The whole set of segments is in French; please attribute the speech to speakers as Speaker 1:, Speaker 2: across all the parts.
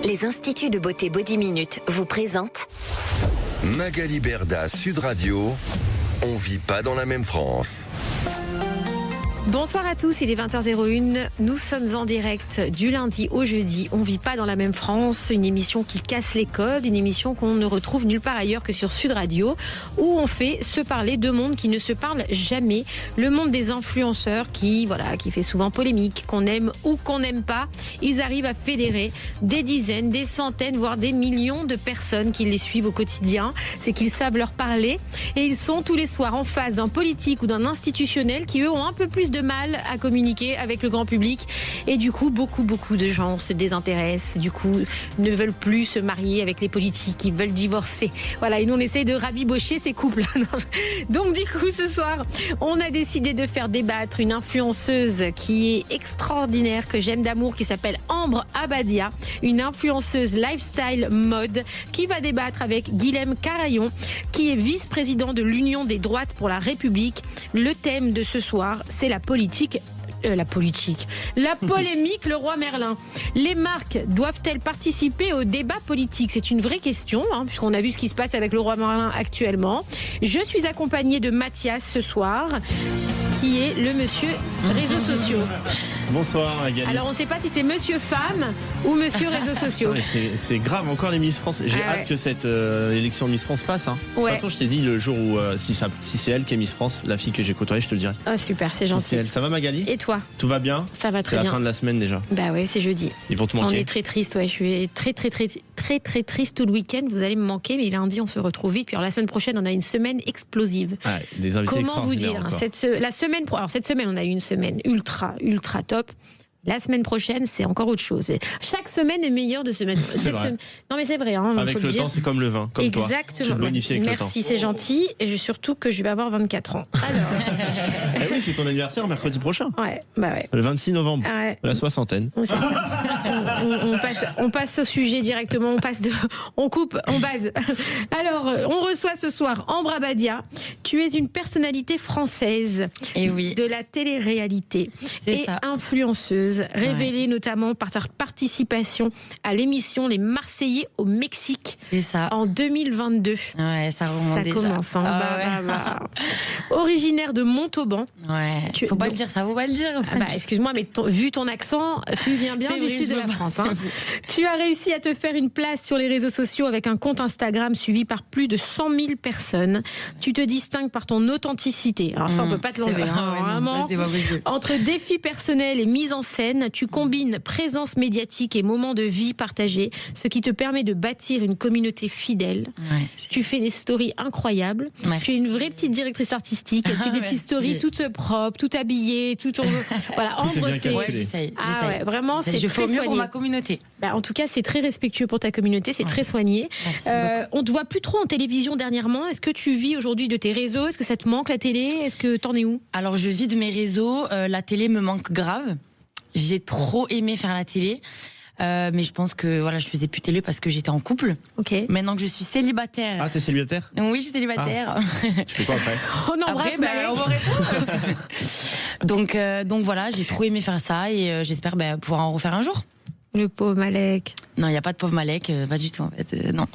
Speaker 1: Les instituts de beauté Body Minute vous présentent
Speaker 2: Magali Berda, Sud Radio. On vit pas dans la même France.
Speaker 3: Bonsoir à tous, il est 20h01. Nous sommes en direct du lundi au jeudi. On vit pas dans la même France, une émission qui casse les codes, une émission qu'on ne retrouve nulle part ailleurs que sur Sud Radio, où on fait se parler deux mondes qui ne se parlent jamais. Le monde des influenceurs qui fait souvent polémique, qu'on aime ou qu'on n'aime pas. Ils arrivent à fédérer des dizaines, des centaines, voire des millions de personnes qui les suivent au quotidien. C'est qu'ils savent leur parler et ils sont tous les soirs en face d'un politique ou d'un institutionnel qui, eux, ont un peu plus de mal à communiquer avec le grand public et du coup beaucoup de gens se désintéressent, du coup ne veulent plus se marier avec les politiques, ils veulent divorcer, voilà, et nous on essaye de rabibocher ces couples. Donc du coup ce soir on a décidé de faire débattre une influenceuse qui est extraordinaire, que j'aime d'amour, qui s'appelle Ambre Abadia, une influenceuse lifestyle mode qui va débattre avec Guilhem Carayon qui est vice-président de l'Union des droites pour la République. Le thème de ce soir, c'est la polémique, le roi Merlin. Les marques doivent-elles participer au débat politique? C'est une vraie question, puisqu'on a vu ce qui se passe avec le roi Merlin actuellement. Je suis accompagnée de Mathias ce soir, qui est le monsieur réseaux sociaux.
Speaker 4: Bonsoir Magali.
Speaker 3: Alors on ne sait pas si c'est monsieur femme ou monsieur réseaux sociaux.
Speaker 4: C'est grave, encore les Miss France. J'ai hâte que cette élection de Miss France passe. Ouais. De toute façon, je t'ai dit le jour où si c'est elle qui est Miss France, la fille que j'ai côtoyée, je te le dirai.
Speaker 3: Oh super, c'est gentil.
Speaker 4: Si c'est elle. Ça va Magali?
Speaker 3: Et toi?
Speaker 4: Tout va bien?
Speaker 3: Ça va très bien.
Speaker 4: C'est la fin de la semaine déjà.
Speaker 3: Bah ouais, c'est jeudi.
Speaker 4: Ils vont te manquer.
Speaker 3: On est très triste, ouais. Je suis très triste tout le week-end. Vous allez me manquer, mais lundi on se retrouve vite. Puis alors, la semaine prochaine, on a une semaine explosive.
Speaker 4: Ouais, des invités
Speaker 3: Comment vous dire cette semaine on a eu une semaine ultra top. La semaine prochaine, c'est encore autre chose. Chaque semaine est meilleure de semaine. Non, mais c'est vrai.
Speaker 4: Avec le temps, c'est comme le vin, comme toi.
Speaker 3: Exactement.
Speaker 4: Tu te bonifies avec le temps.
Speaker 3: Merci, c'est gentil. Et surtout que je vais avoir 24 ans. Alors.
Speaker 4: Eh oui, c'est ton anniversaire mercredi prochain.
Speaker 3: Ouais, bah ouais.
Speaker 4: Le 26 novembre. Ouais. La soixantaine.
Speaker 3: On passe au sujet directement. On coupe, on base. Alors, on reçoit ce soir Ambre Abadia. Tu es une personnalité française.
Speaker 5: Et oui.
Speaker 3: De la télé-réalité. Et influenceuse. Révélée notamment par ta participation à l'émission Les Marseillais au Mexique.
Speaker 5: C'est ça.
Speaker 3: En 2022.
Speaker 5: Ouais, ça remonte déjà.
Speaker 3: Commence. Originaire de Montauban.
Speaker 5: Ouais. Faut pas le dire, ça vaut pas le dire.
Speaker 3: Excuse-moi, mais vu ton accent, tu viens bien du sud de la France. Tu as réussi à te faire une place sur les réseaux sociaux avec un compte Instagram suivi par plus de 100 000 personnes. Tu te distingues par ton authenticité. Alors ça, on peut pas te l'enlever. Vraiment.
Speaker 5: C'est pas possible.
Speaker 3: Entre défis personnels et mise en scène, tu combines présence médiatique et moments de vie partagés, ce qui te permet de bâtir une communauté fidèle. Ouais, tu fais des stories incroyables. Merci. Tu es une vraie petite directrice artistique. Tu fais des petites stories toutes propres, toutes habillées, voilà. Ambre, c'est.
Speaker 5: Ouais, j'essaye.
Speaker 3: Vraiment, c'est
Speaker 5: je
Speaker 3: très
Speaker 5: fais mieux
Speaker 3: soigné
Speaker 5: pour ma communauté.
Speaker 3: En tout cas, c'est très respectueux pour ta communauté. C'est très soigné. On te voit plus trop en télévision dernièrement. Est-ce que tu vis aujourd'hui de tes réseaux? Est-ce que ça te manque la télé? Est-ce que t'en es où?
Speaker 5: Alors, je vis de mes réseaux. La télé me manque grave. J'ai trop aimé faire la télé, mais je pense que je faisais plus télé parce que j'étais en couple.
Speaker 3: Ok.
Speaker 5: Maintenant que je suis célibataire.
Speaker 4: Ah, t'es célibataire?
Speaker 5: Oui, je suis célibataire.
Speaker 4: Tu fais quoi après?
Speaker 3: On embrasse.
Speaker 5: On va répondre. donc voilà, j'ai trop aimé faire ça et j'espère pouvoir en refaire un jour.
Speaker 3: Le pauvre Malek.
Speaker 5: Non, il n'y a pas de pauvre Malek, pas du tout en fait. Non.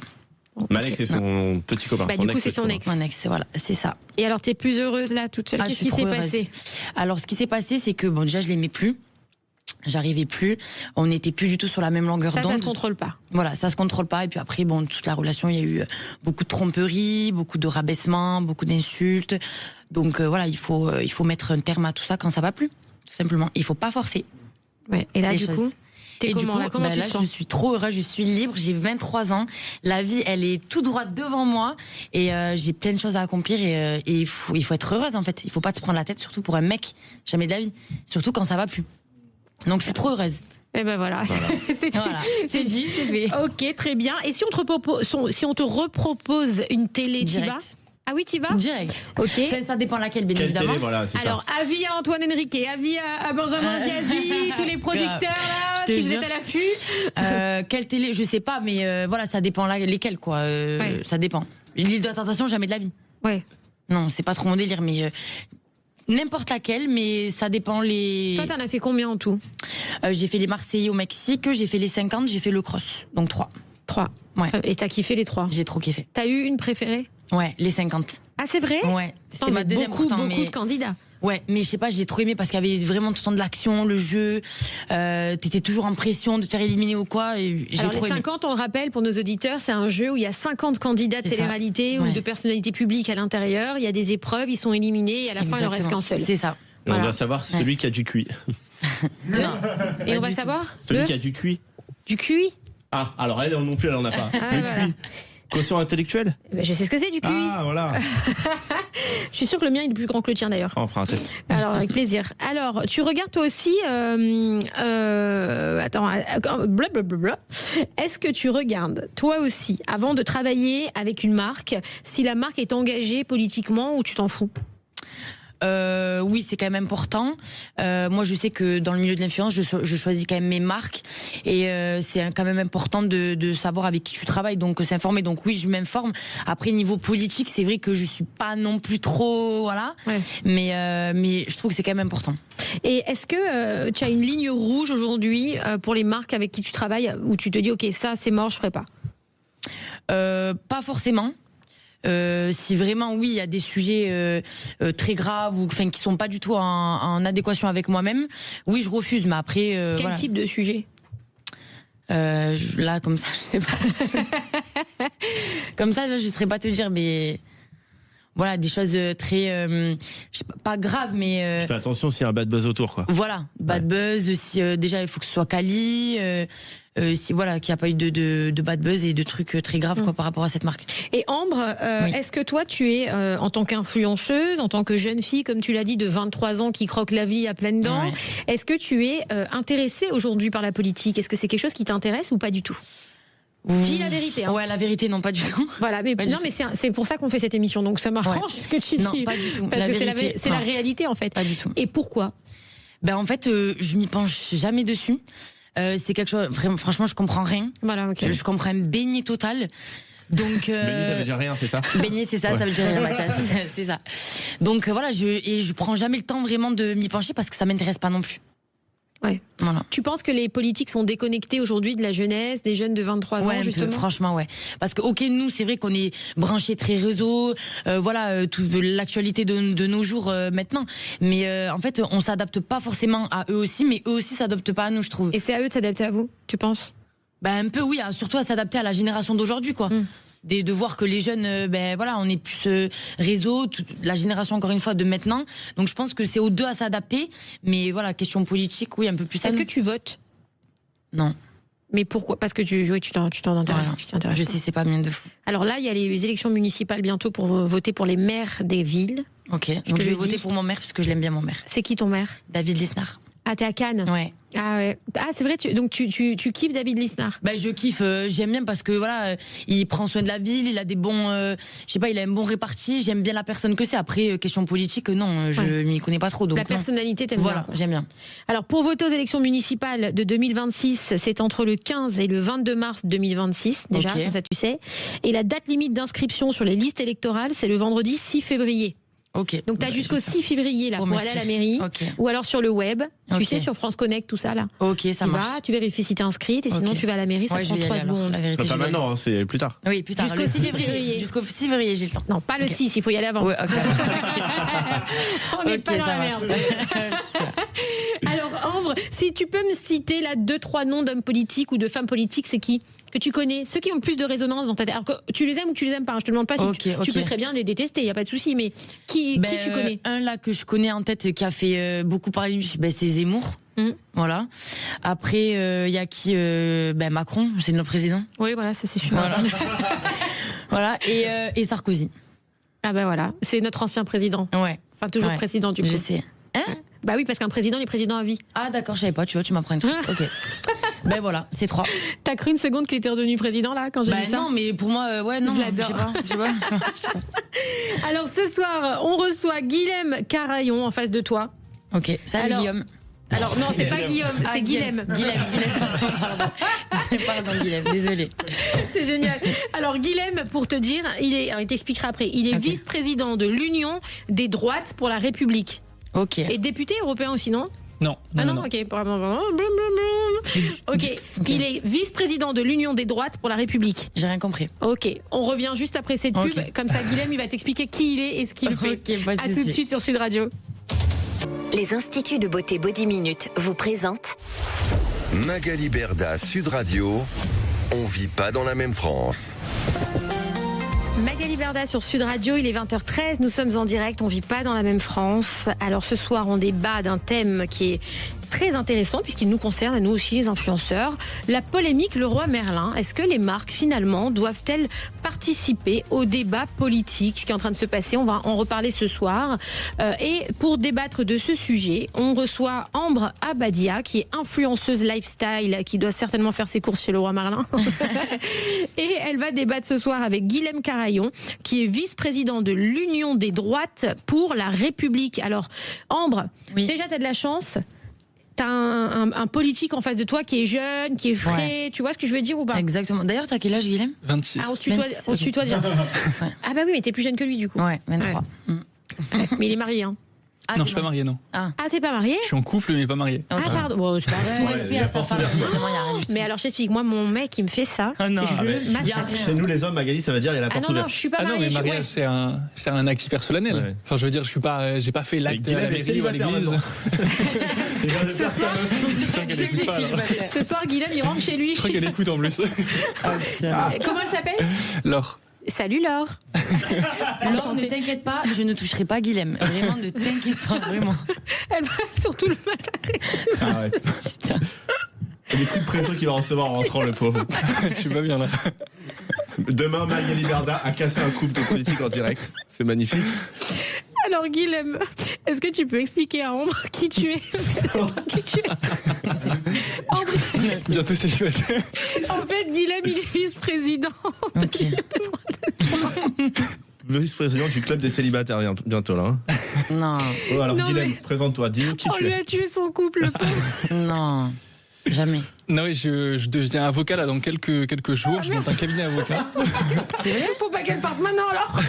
Speaker 4: Malek, c'est son petit copain.
Speaker 3: Du coup, c'est son ex.
Speaker 5: Mon ex, voilà, c'est ça.
Speaker 3: Et alors, t'es plus heureuse là, toute seule? Qu'est-ce qui s'est passé?
Speaker 5: Alors, ce qui s'est passé, c'est que déjà, je l'aimais plus. J'arrivais plus, on n'était plus du tout sur la même longueur d'onde.
Speaker 3: Ça se contrôle pas.
Speaker 5: Voilà, ça se contrôle pas. Et puis après, toute la relation, il y a eu beaucoup de tromperies, beaucoup de rabaissements, beaucoup d'insultes. Donc il faut mettre un terme à tout ça quand ça va plus, tout simplement. Il faut pas forcer.
Speaker 3: Ouais. Et là, du coup, comment tu te sens?
Speaker 5: Je suis trop heureuse, je suis libre, j'ai 23 ans. La vie, elle est tout droite devant moi et j'ai plein de choses à accomplir et il faut être heureuse en fait. Il faut pas se prendre la tête, surtout pour un mec, jamais de la vie. Surtout quand ça va plus. Donc je suis trop heureuse.
Speaker 3: Et voilà.
Speaker 5: C'est dit, c'est fait.
Speaker 3: Ok, très bien. Et si on te repropose une télé, tu vas? Ah oui, tu vas?
Speaker 5: Direct.
Speaker 3: Ok.
Speaker 5: Ça dépend laquelle, bien évidemment.
Speaker 4: Télé, voilà,
Speaker 3: alors, avis à Antoine Henriquet, avis à Benjamin Giazi, tous les producteurs là, si vous êtes à l'affût.
Speaker 5: Quelle télé? Je sais pas, mais ça dépend lesquelles quoi. Ça dépend. L'île de la tentation, jamais de la vie.
Speaker 3: Ouais.
Speaker 5: Non, c'est pas trop mon délire, mais N'importe laquelle, mais ça dépend les...
Speaker 3: Toi, t'en as fait combien en tout?
Speaker 5: J'ai fait les Marseillais au Mexique, j'ai fait les 50, j'ai fait le cross. Donc 3.
Speaker 3: 3.
Speaker 5: Ouais.
Speaker 3: Et t'as kiffé les 3?
Speaker 5: J'ai trop kiffé.
Speaker 3: T'as eu une préférée?
Speaker 5: Ouais, les 50.
Speaker 3: Ah, c'est vrai?
Speaker 5: Ouais. C'était ma deuxième
Speaker 3: beaucoup
Speaker 5: pourtant,
Speaker 3: de candidats.
Speaker 5: Ouais, mais je sais pas, j'ai trop aimé parce qu'il y avait vraiment tout le temps de l'action, le jeu. T'étais toujours en pression de te faire éliminer ou quoi. Et j'ai
Speaker 3: Alors
Speaker 5: trop
Speaker 3: les 50, on le rappelle pour nos auditeurs, c'est un jeu où il y a 50 candidats de télé-réalité ou de personnalités publiques à l'intérieur. Il y a des épreuves, ils sont éliminés et à la fin, il en reste qu'un seul.
Speaker 5: C'est ça.
Speaker 4: Et on va savoir celui qui a du QI.
Speaker 5: Non.
Speaker 3: Et on va savoir
Speaker 4: celui qui a du QI.
Speaker 3: Du QI?
Speaker 4: Ah, alors elle non plus, elle en a pas. Le QI. Quotient intellectuel?
Speaker 3: Je sais ce que c'est du QI.
Speaker 4: Ah, voilà.
Speaker 3: Je suis sûre que le mien il est plus grand que le tien d'ailleurs.
Speaker 4: On fera un test.
Speaker 3: Alors avec plaisir. Alors tu regardes toi aussi. Attends, blablabla. Est-ce que tu regardes toi aussi avant de travailler avec une marque si la marque est engagée politiquement ou tu t'en fous?
Speaker 5: Oui, c'est quand même important. Moi, je sais que dans le milieu de l'influence, je choisis quand même mes marques et c'est quand même important de savoir avec qui tu travailles, donc s'informer. Donc oui, je m'informe. Après, niveau politique, c'est vrai que je suis pas non plus trop, voilà. Ouais. Mais je trouve que c'est quand même important.
Speaker 3: Et est-ce que tu as une ligne rouge aujourd'hui pour les marques avec qui tu travailles où tu te dis, ok, ça c'est mort, je ferai pas?
Speaker 5: Pas forcément. Si vraiment oui il y a des sujets très graves ou qui sont pas du tout en adéquation avec moi-même, oui je refuse, mais après
Speaker 3: quel type de sujet?
Speaker 5: Là comme ça je sais pas. Comme ça là je saurais pas te dire, mais voilà, des choses très pas graves, mais
Speaker 4: je fais attention s'il y a un bad buzz autour, quoi.
Speaker 5: Voilà, bad buzz, si déjà il faut que ce soit quali, si voilà, qu'il n'y a pas eu de bad buzz et de trucs très graves quoi par rapport à cette marque.
Speaker 3: Et Ambre, est-ce que toi tu es en tant qu'influenceuse, en tant que jeune fille comme tu l'as dit de 23 ans qui croque la vie à pleines dents, est-ce que tu es intéressée aujourd'hui par la politique? Est-ce que c'est quelque chose qui t'intéresse ou pas du tout? Dis la vérité. Hein.
Speaker 5: Ouais, la vérité, non, pas du tout.
Speaker 3: Voilà, mais non, mais c'est pour ça qu'on fait cette émission, donc ça m'arrange ce que tu dis.
Speaker 5: Non, pas du tout.
Speaker 3: Parce que c'est la réalité en fait.
Speaker 5: Pas du tout.
Speaker 3: Et pourquoi?
Speaker 5: Ben en fait, je m'y penche jamais dessus. C'est quelque chose. Vraiment, franchement, je comprends rien.
Speaker 3: Voilà, ok.
Speaker 5: Je comprends un béni total. Donc
Speaker 4: Béni, ça veut dire rien, c'est ça?
Speaker 5: Béni, c'est ça, ça veut dire rien, Mathias. C'est ça. Donc voilà, je prends jamais le temps vraiment de m'y pencher parce que ça m'intéresse pas non plus.
Speaker 3: Ouais.
Speaker 5: Voilà.
Speaker 3: Tu penses que les politiques sont déconnectés aujourd'hui de la jeunesse, des jeunes de 23 ans justement?
Speaker 5: Franchement, ouais. Parce que ok, nous, c'est vrai qu'on est branchés très réseau, voilà, l'actualité de nos jours maintenant. Mais en fait, on s'adapte pas forcément à eux aussi, mais eux aussi s'adaptent pas à nous, je trouve.
Speaker 3: Et c'est à eux de s'adapter à vous, tu penses?
Speaker 5: Ben un peu, oui, surtout à s'adapter à la génération d'aujourd'hui, quoi. De voir que les jeunes, ben voilà, on est plus réseau, la génération encore une fois de maintenant. Donc je pense que c'est aux deux à s'adapter. Mais voilà, question politique, oui, un peu plus.
Speaker 3: Est-ce que tu votes?
Speaker 5: Non.
Speaker 3: Mais pourquoi? Parce que tu t'en intéresses.
Speaker 5: Voilà. Je sais, c'est pas bien de fou.
Speaker 3: Alors là, il y a les élections municipales bientôt pour voter pour les maires des villes.
Speaker 5: Ok. Donc je vais voter pour mon maire puisque je l'aime bien, mon maire.
Speaker 3: C'est qui ton maire?
Speaker 5: David Lisnard.
Speaker 3: Ah, t'es à Cannes?
Speaker 5: Ouais.
Speaker 3: Ah ouais. Ah, c'est vrai, donc tu kiffes David Lisnard?
Speaker 5: Ben, je kiffe, j'aime bien parce que voilà, il prend soin de la ville, il a des bons, je sais pas, il a un bon réparti, j'aime bien la personne que c'est. Après, question politique, non, je m'y connais pas trop. Donc
Speaker 3: la personnalité, t'aimes
Speaker 5: voilà,
Speaker 3: bien.
Speaker 5: J'aime bien.
Speaker 3: Alors, pour voter aux élections municipales de 2026, c'est entre le 15 et le 22 mars 2026, déjà, comme ça tu sais. Et la date limite d'inscription sur les listes électorales, c'est le vendredi 6 février.
Speaker 5: Ok.
Speaker 3: Donc tu as jusqu'au 6 février là, pour aller à la mairie, ou alors sur le web, tu sais, sur France Connect, tout ça là.
Speaker 5: Ok, ça marche.
Speaker 3: Tu vérifies si tu es inscrite et sinon tu vas à la mairie, ça prend 3 secondes.
Speaker 5: La vérité,
Speaker 4: pas maintenant, hein, c'est plus tard.
Speaker 5: Oui, plus tard.
Speaker 3: Jusqu'au 6 février.
Speaker 5: Jusqu'au 6 février, j'ai le temps.
Speaker 3: Non, pas le 6, il faut y aller avant.
Speaker 5: Ouais, okay.
Speaker 3: On n'est pas dans la merde. Alors Ambre, si tu peux me citer là 2-3 noms d'hommes politiques ou de femmes politiques, c'est qui que tu connais, ceux qui ont le plus de résonance dans ta tête? Alors que tu les aimes ou tu les aimes pas, hein, je te demande pas si tu peux très bien les détester, il y a pas de souci, mais qui tu connais? Un
Speaker 5: là que je connais en tête qui a fait beaucoup parler de lui, c'est Zemmour. Voilà. Après il y a qui Macron, c'est notre président.
Speaker 3: Oui, voilà, ça c'est sûr.
Speaker 5: Voilà. Voilà, et Sarkozy.
Speaker 3: Ah ben voilà, c'est notre ancien président.
Speaker 5: Ouais.
Speaker 3: Enfin toujours président du coup.
Speaker 5: Je sais. Hein?
Speaker 3: Bah oui, parce qu'un président, il est président à vie.
Speaker 5: Ah d'accord, je savais pas, tu vois, tu m'apprends un truc. Ok. Ben voilà, c'est 3.
Speaker 3: T'as cru une seconde qu'il était redevenu président là quand j'ai dit ça?
Speaker 5: Non, mais pour moi, ouais, non.
Speaker 3: Je l'adore.
Speaker 5: Je sais pas.
Speaker 3: Alors ce soir, on reçoit Guilhem Carayon en face de toi.
Speaker 5: Ok. Salut Guillaume.
Speaker 3: Alors non, c'est pas Guillaume, c'est Guilhem.
Speaker 5: Guilhem, pardon, Guilhem, désolé.
Speaker 3: C'est génial. Alors Guilhem, pour te dire, il t'expliquera après, il est vice-président de l'Union des droites pour la République.
Speaker 5: Ok.
Speaker 3: Et député européen aussi, non?
Speaker 6: Non.
Speaker 3: Non. Ok. Ok. Il est vice-président de l'Union des droites pour la République.
Speaker 5: J'ai rien compris.
Speaker 3: Ok. On revient juste après cette pub. Comme ça, Guilhem, il va t'expliquer qui il est et ce qu'il fait. À tout de suite sur Sud Radio.
Speaker 1: Les instituts de beauté Body Minute vous présentent
Speaker 2: Magali Berda, Sud Radio. On vit pas dans la même France.
Speaker 3: Magali Berda sur Sud Radio, il est 20h13, nous sommes en direct, on vit pas dans la même France. Alors ce soir, on débat d'un thème qui est très intéressant puisqu'il nous concerne à nous aussi les influenceurs. La polémique Leroy Merlin. Est-ce que les marques finalement doivent-elles participer au débat politique, ce qui est en train de se passer? On va en reparler ce soir. Et pour débattre de ce sujet, on reçoit Ambre Abadia qui est influenceuse lifestyle, qui doit certainement faire ses courses chez Leroy Merlin. Et elle va débattre ce soir avec Guilhem Carayon qui est vice-président de l'Union des droites pour la République. Alors Ambre, déjà tu as de la chance. T'as un politique en face de toi qui est jeune, qui est frais, tu vois ce que je veux dire ou pas?
Speaker 5: Exactement. D'ailleurs, t'as quel âge, Guilhem?
Speaker 6: 26.
Speaker 3: Ah, on se tutoie déjà. Ouais. Ah bah oui, mais t'es plus jeune que lui du coup.
Speaker 5: Ouais, 23.
Speaker 3: Ouais. Mais il est marié, hein.
Speaker 6: Non, je suis pas marié, non.
Speaker 3: Ah, t'es pas marié?
Speaker 6: Je suis en couple, mais pas marié.
Speaker 3: Ah, pardon. Bon, c'est pas vrai.
Speaker 5: Tout respect à sa femme, évidemment, il y a rien du tout.
Speaker 3: Mais alors, je t'explique, moi, mon mec, il me fait ça.
Speaker 5: Ah non.
Speaker 3: Je massacre.
Speaker 4: Chez nous, les hommes, Magali, ça veut dire il y a la porte
Speaker 3: non,
Speaker 4: ouverte.
Speaker 3: je suis pas
Speaker 6: Ah non,
Speaker 3: mariée.
Speaker 6: mais mariage, c'est un acte hyper solennel.
Speaker 4: Ouais.
Speaker 6: Enfin, je veux dire, j'ai pas fait l'acte à la mairie ou à l'église.
Speaker 3: Ce soir, Guilhem, il rentre chez lui.
Speaker 6: Je crois qu'elle écoute en plus.
Speaker 3: Comment elle s'appelle?
Speaker 6: Laure.
Speaker 3: Salut Laure.
Speaker 5: Laure, ne t'inquiète pas, je ne toucherai pas Guilhem. Vraiment, ne t'inquiète pas, vraiment.
Speaker 3: Elle va surtout le massacrer.
Speaker 4: Ah ouais.
Speaker 5: Putain.
Speaker 4: Il y a des coups de pression qu'il va recevoir en rentrant, le pauvre.
Speaker 6: Je suis pas bien là.
Speaker 4: Demain, Magali Berda a cassé un couple de politique en direct. C'est magnifique.
Speaker 3: Alors Guilhem, est-ce que tu peux expliquer à Ambre qui tu es? Qui tu es? Ambre,
Speaker 6: Bientôt célibataire.
Speaker 3: en fait, Guilhem, il est vice-président.
Speaker 5: Ok.
Speaker 4: Le vice-président du club des célibataires bientôt là. Hein.
Speaker 5: Non.
Speaker 4: Oh, alors
Speaker 3: Non,
Speaker 4: Guilhem,
Speaker 3: mais-
Speaker 4: présente-toi, dis-nous qui
Speaker 3: On
Speaker 4: tu
Speaker 3: lui
Speaker 4: es.
Speaker 3: a tué son couple, le pauvre.
Speaker 5: Non. Jamais.
Speaker 6: Non, oui, je deviens avocat là dans quelques jours. Je monte un cabinet avocat.
Speaker 5: C'est vrai?
Speaker 3: Faut pas qu'elle parte maintenant alors.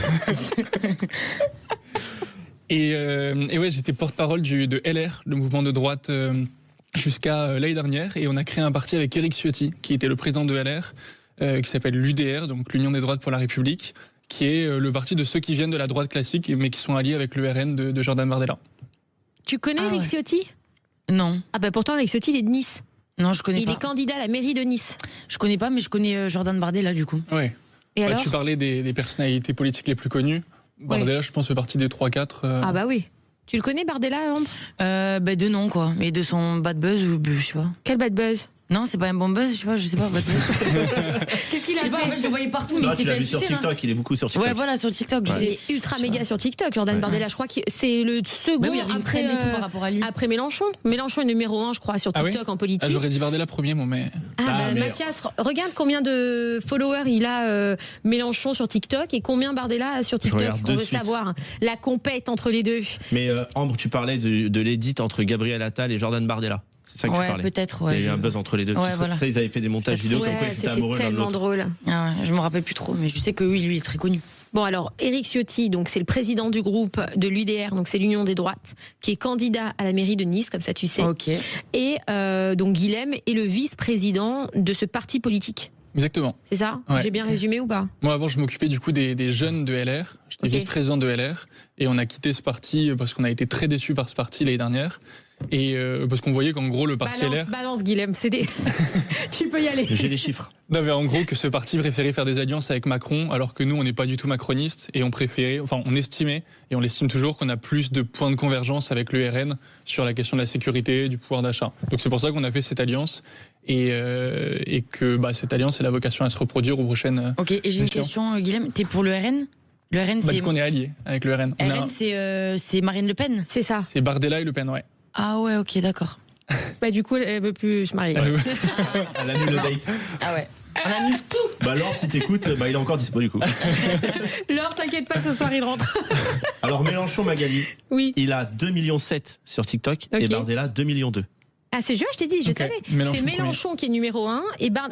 Speaker 6: Et ouais, j'étais porte-parole de LR, le mouvement de droite, jusqu'à l'année dernière. Et on a créé un parti avec Éric Ciotti, qui était le président de LR, qui s'appelle l'UDR, donc l'Union des droites pour la République, qui est le parti de ceux qui viennent de la droite classique, mais qui sont alliés avec le RN de Jordan Bardella.
Speaker 3: Tu connais
Speaker 5: Ah
Speaker 3: Éric
Speaker 5: ouais.
Speaker 3: Ciotti?
Speaker 5: Non.
Speaker 3: Ah bah pourtant Éric Ciotti, il est de Nice.
Speaker 5: Non, je connais
Speaker 3: Il
Speaker 5: pas.
Speaker 3: est candidat à la mairie de Nice.
Speaker 5: Je connais pas, mais je connais Jordan Bardella, du coup.
Speaker 6: Ouais.
Speaker 3: Et alors?
Speaker 6: Tu parlais des personnalités politiques les plus connues. Bardella, je pense, fait partie des 3-4.
Speaker 3: Ah bah oui. Tu le connais Bardella, Ambre?
Speaker 5: De nom, quoi. Mais de son bad buzz ou je sais pas.
Speaker 3: Quel bad buzz?
Speaker 5: Non, c'est pas un bon buzz, je sais pas, bad buzz.
Speaker 3: Qu'est-ce qu'il
Speaker 5: Je
Speaker 3: a
Speaker 5: sais pas, en fait,
Speaker 3: fait?
Speaker 5: je le voyais partout, mais
Speaker 4: Non,
Speaker 5: il s'est
Speaker 4: tu l'as
Speaker 5: fait
Speaker 4: vu sur
Speaker 5: insulter,
Speaker 4: TikTok, il est beaucoup sur
Speaker 5: là.
Speaker 4: TikTok.
Speaker 5: Ouais, voilà, sur TikTok, je
Speaker 3: Il
Speaker 5: sais.
Speaker 3: est ultra méga sur TikTok, Jordan Bardella. Je crois que c'est le second
Speaker 5: Bah oui, il y avait une
Speaker 3: après,
Speaker 5: traîne et tout par rapport à lui.
Speaker 3: après Mélenchon. Mélenchon est numéro 1, je crois, sur
Speaker 6: Ah oui
Speaker 3: TikTok en politique.
Speaker 6: J'aurais dit Bardella premier, moi, mais.
Speaker 4: mais-
Speaker 3: Mathias, regarde combien de followers il a Mélenchon sur TikTok et combien Bardella a sur TikTok.
Speaker 4: regarde
Speaker 3: On
Speaker 4: de
Speaker 3: veut
Speaker 4: suite.
Speaker 3: savoir la compète entre les deux.
Speaker 4: Mais Ambre, tu parlais de l'édite entre Gabriel Attal et Jordan Bardella. C'est ça que tu
Speaker 5: Ouais,
Speaker 4: parlais.
Speaker 5: peut-être,
Speaker 4: Il
Speaker 5: ouais.
Speaker 4: y a eu un buzz entre les deux.
Speaker 5: Ouais, voilà.
Speaker 4: Ça, ils avaient fait des montages vidéo comme quoi
Speaker 3: Ouais,
Speaker 4: ils étaient
Speaker 3: c'était
Speaker 4: amoureux l'un de
Speaker 3: tellement
Speaker 4: l'autre.
Speaker 3: drôle.
Speaker 5: Ah ouais, je me rappelle plus trop, mais je sais que oui, lui, il est très connu.
Speaker 3: Bon alors, Éric Ciotti, donc c'est le président du groupe de l'UDR, donc c'est l'Union des droites, qui est candidat à la mairie de Nice, comme ça tu sais.
Speaker 5: Ok.
Speaker 3: Et donc Guilhem est le vice-président de ce parti politique.
Speaker 6: Exactement.
Speaker 3: C'est ça?
Speaker 6: Ouais.
Speaker 3: J'ai bien résumé ou pas?
Speaker 6: Moi, avant, je m'occupais du coup des jeunes de LR. J'étais
Speaker 3: Ok.
Speaker 6: vice-président de LR. Et on a quitté ce parti parce qu'on a été très déçus par ce parti l'année dernière. Et parce qu'on voyait qu'en gros, le parti LR.
Speaker 3: Balance Guilhem, c'est des... Tu peux y aller.
Speaker 4: J'ai les chiffres.
Speaker 6: Non, mais en gros, que ce parti préférait faire des alliances avec Macron, alors que nous, on n'est pas du tout macronistes. Et on préférait, enfin, on estimait, et on l'estime toujours, qu'on a plus de points de convergence avec le RN sur la question de la sécurité, du pouvoir d'achat. Donc c'est pour ça qu'on a fait cette alliance. Et que cette alliance, elle a vocation à se reproduire aux prochaines.
Speaker 5: Ok, et j'ai une
Speaker 6: Bien sûr.
Speaker 5: question, Guilhem. T'es pour le RN? Le RN,
Speaker 6: Bah,
Speaker 5: c'est.
Speaker 6: du coup, on est alliés avec le RN. On a-
Speaker 5: RN, c'est Marine Le Pen?
Speaker 3: C'est ça.
Speaker 6: C'est Bardella et Le Pen, ouais.
Speaker 5: Ah ouais, ok, d'accord.
Speaker 3: Bah du coup, elle veut plus se marier.
Speaker 4: Elle annule le date.
Speaker 5: Ah ouais. On annule tout.
Speaker 4: Bah alors, si t'écoutes, il est encore dispo du coup.
Speaker 3: Laure, t'inquiète pas, ce soir il rentre.
Speaker 4: Alors Mélenchon, Magali,
Speaker 3: Oui.
Speaker 4: il a 2,7 millions sur TikTok
Speaker 3: Ok.
Speaker 4: et Bardella 2,2 millions.
Speaker 3: Ah, c'est je t'ai dit, je savais. C'est Mélenchon qui est numéro 1.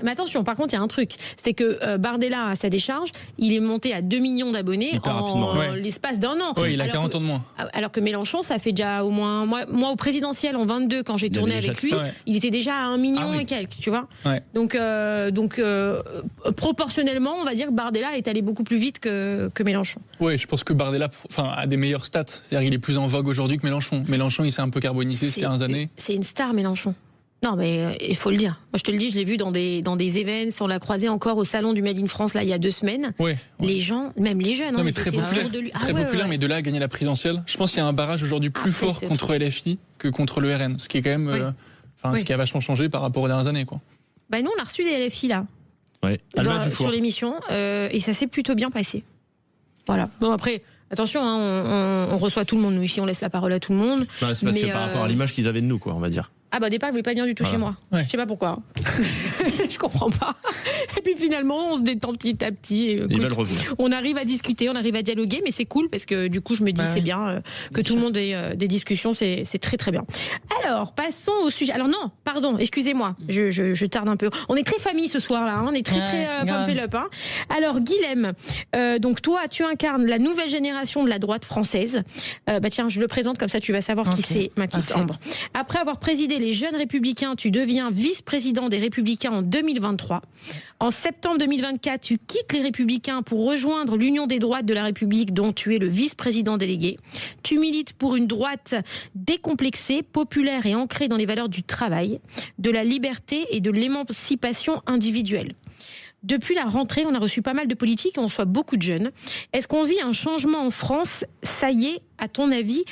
Speaker 3: Mais attention, par contre, il y a un truc. C'est que Bardella, à sa décharge, il est monté à 2 millions d'abonnés en l'espace d'1 an.
Speaker 6: Oui, il a 40 ans de moins.
Speaker 3: Alors que Mélenchon, ça fait déjà au moins... Moi, au présidentiel, en 22, quand j'ai tourné avec lui, il était déjà à 1 million et quelques, tu vois. Ouais. Donc, proportionnellement, on va dire que Bardella est allé beaucoup plus vite que Mélenchon.
Speaker 6: Oui, je pense que Bardella a des meilleures stats. C'est-à-dire qu'il est plus en vogue aujourd'hui que Mélenchon. Mélenchon, il s'est un peu carbonisé ces dernières années.
Speaker 3: C'est une star, Mélenchon. Non, mais il faut le dire. Moi, je te le dis, je l'ai vu dans des events. On l'a croisé encore au salon du Made in France là il y a 2 semaines. Ouais. Les gens, même les jeunes,
Speaker 6: mais très populaire, populaire, mais de là à gagner la présidentielle. Je pense qu'il y a un barrage aujourd'hui plus fort contre LFI que contre le RN, ce qui est quand même, ce qui a vachement changé par rapport aux dernières années, quoi.
Speaker 3: Bah nous, on a reçu des LFI là, sur l'émission, et ça s'est plutôt bien passé. Voilà. Bon après. Attention, on reçoit tout le monde, nous ici on laisse la parole à tout le monde.
Speaker 4: Non, c'est parce que par rapport à l'image qu'ils avaient de nous, quoi, on va dire.
Speaker 3: Ah bah au départ, ils voulaient pas bien du tout chez moi. Ouais. Je sais pas pourquoi. Je comprends pas. Et puis finalement, on se détend petit à petit. Et, écoute,
Speaker 4: ils veulent revenir.
Speaker 3: On arrive à discuter, on arrive à dialoguer, mais c'est cool parce que du coup, je me dis c'est bien que tout le monde ait des discussions, c'est très très bien. Alors, passons au sujet. Alors non, pardon, excusez-moi, je tarde un peu. On est très famille ce soir là, on est très pumpé up. Hein. Alors Guilhem, donc toi, tu incarnes la nouvelle génération de la droite française. Bah tiens, je le présente comme ça, tu vas savoir qui c'est, ma petite Ambre. Après avoir présidé les Jeunes Républicains, tu deviens vice-président des Républicains en 2023. En septembre 2024, tu quittes les Républicains pour rejoindre l'Union des droites de la République, dont tu es le vice-président délégué. Tu milites pour une droite décomplexée, populaire et ancrée dans les valeurs du travail, de la liberté et de l'émancipation individuelle. Depuis la rentrée, on a reçu pas mal de politiques et on reçoit beaucoup de jeunes. Est-ce qu'on vit un changement en France, ça y est, à ton avis,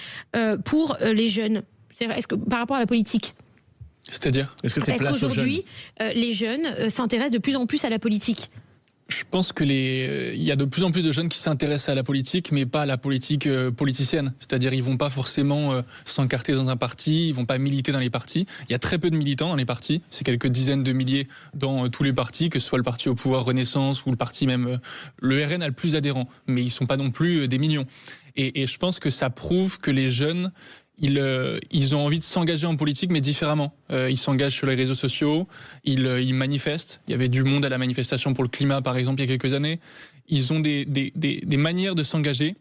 Speaker 3: pour les jeunes ? Est-ce que par rapport à la politique ?
Speaker 6: C'est-à-dire ?
Speaker 4: Est-ce
Speaker 3: qu'aujourd'hui, les jeunes s'intéressent de plus en plus à la politique ?
Speaker 6: Je pense que il y a de plus en plus de jeunes qui s'intéressent à la politique, mais pas à la politique politicienne. C'est-à-dire, ils vont pas forcément s'encarter dans un parti, ils vont pas militer dans les partis. Il y a très peu de militants dans les partis. C'est quelques dizaines de milliers dans tous les partis, que ce soit le parti au pouvoir Renaissance ou le parti même... le RN a le plus d'adhérents, mais ils sont pas non plus des millions. Et je pense que ça prouve que les jeunes... Ils ont envie de s'engager en politique, mais différemment. Ils s'engagent sur les réseaux sociaux, ils manifestent. Il y avait du monde à la manifestation pour le climat, par exemple, il y a quelques années. Ils ont des manières de s'engager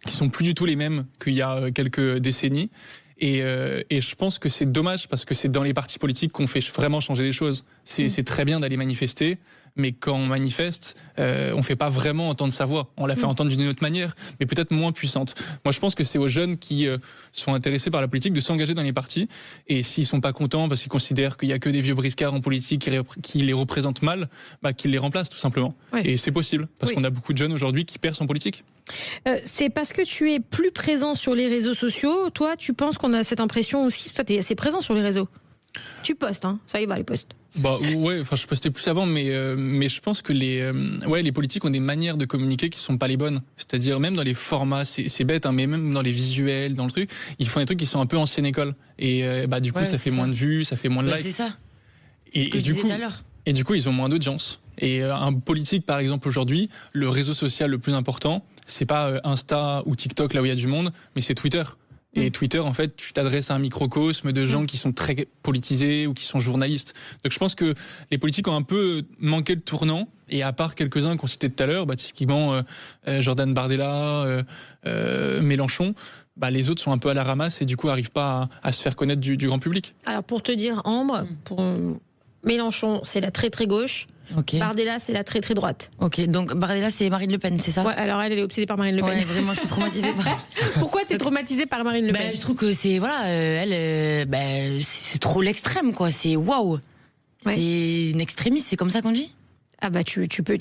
Speaker 6: qui sont plus du tout les mêmes qu'il y a quelques décennies. Et je pense que c'est dommage parce que c'est dans les partis politiques qu'on fait vraiment changer les choses. C'est très bien d'aller manifester, mais quand on manifeste, on fait pas vraiment entendre sa voix. On la fait entendre d'une autre manière, mais peut-être moins puissante. Moi, je pense que c'est aux jeunes qui sont intéressés par la politique de s'engager dans les partis. Et s'ils sont pas contents parce qu'ils considèrent qu'il y a que des vieux briscards en politique qui les représentent mal, bah, qu'ils les remplacent tout simplement. Oui. Et c'est possible parce qu'on a beaucoup de jeunes aujourd'hui qui percent en politique.
Speaker 3: C'est parce que tu es plus présent sur les réseaux sociaux. Toi, tu penses qu'on a cette impression aussi. Toi, tu es assez présent sur les réseaux. Tu postes, hein. Ça y va, les posts.
Speaker 6: Bah ouais, enfin je postais plus avant, mais je pense que les politiques ont des manières de communiquer qui sont pas les bonnes. C'est-à-dire même dans les formats, c'est bête, hein, mais même dans les visuels, dans le truc, ils font des trucs qui sont un peu ancienne école. Et bah du coup ça fait moins de vues, ça fait moins de likes.
Speaker 5: C'est ça.
Speaker 6: C'est ce que je disais tout à l'heure. Et du coup ils ont moins d'audience. Et un politique par exemple aujourd'hui, le réseau social le plus important, c'est pas Insta ou TikTok là où il y a du monde, mais c'est Twitter. Et Twitter, en fait, tu t'adresses à un microcosme de gens qui sont très politisés ou qui sont journalistes. Donc je pense que les politiques ont un peu manqué le tournant. Et à part quelques-uns qu'on citait tout à l'heure, bah, typiquement Jordan Bardella, Mélenchon, bah, les autres sont un peu à la ramasse et du coup n'arrivent pas à se faire connaître du grand public.
Speaker 3: Alors pour te dire, Ambre, pour Mélenchon, c'est la très très gauche. Okay. Bardella, c'est la très très droite.
Speaker 5: Ok, donc Bardella, c'est Marine Le Pen, c'est ça ?
Speaker 3: Ouais, alors elle est obsédée par Marine Le Pen.
Speaker 5: Ouais, vraiment, je suis traumatisée par...
Speaker 3: Pourquoi t'es traumatisée par Marine Le Pen ?
Speaker 5: Je trouve que c'est, voilà, c'est trop l'extrême, quoi. C'est waouh. C'est une extrémiste, c'est comme ça qu'on dit ?
Speaker 3: Ah bah tu dis ce que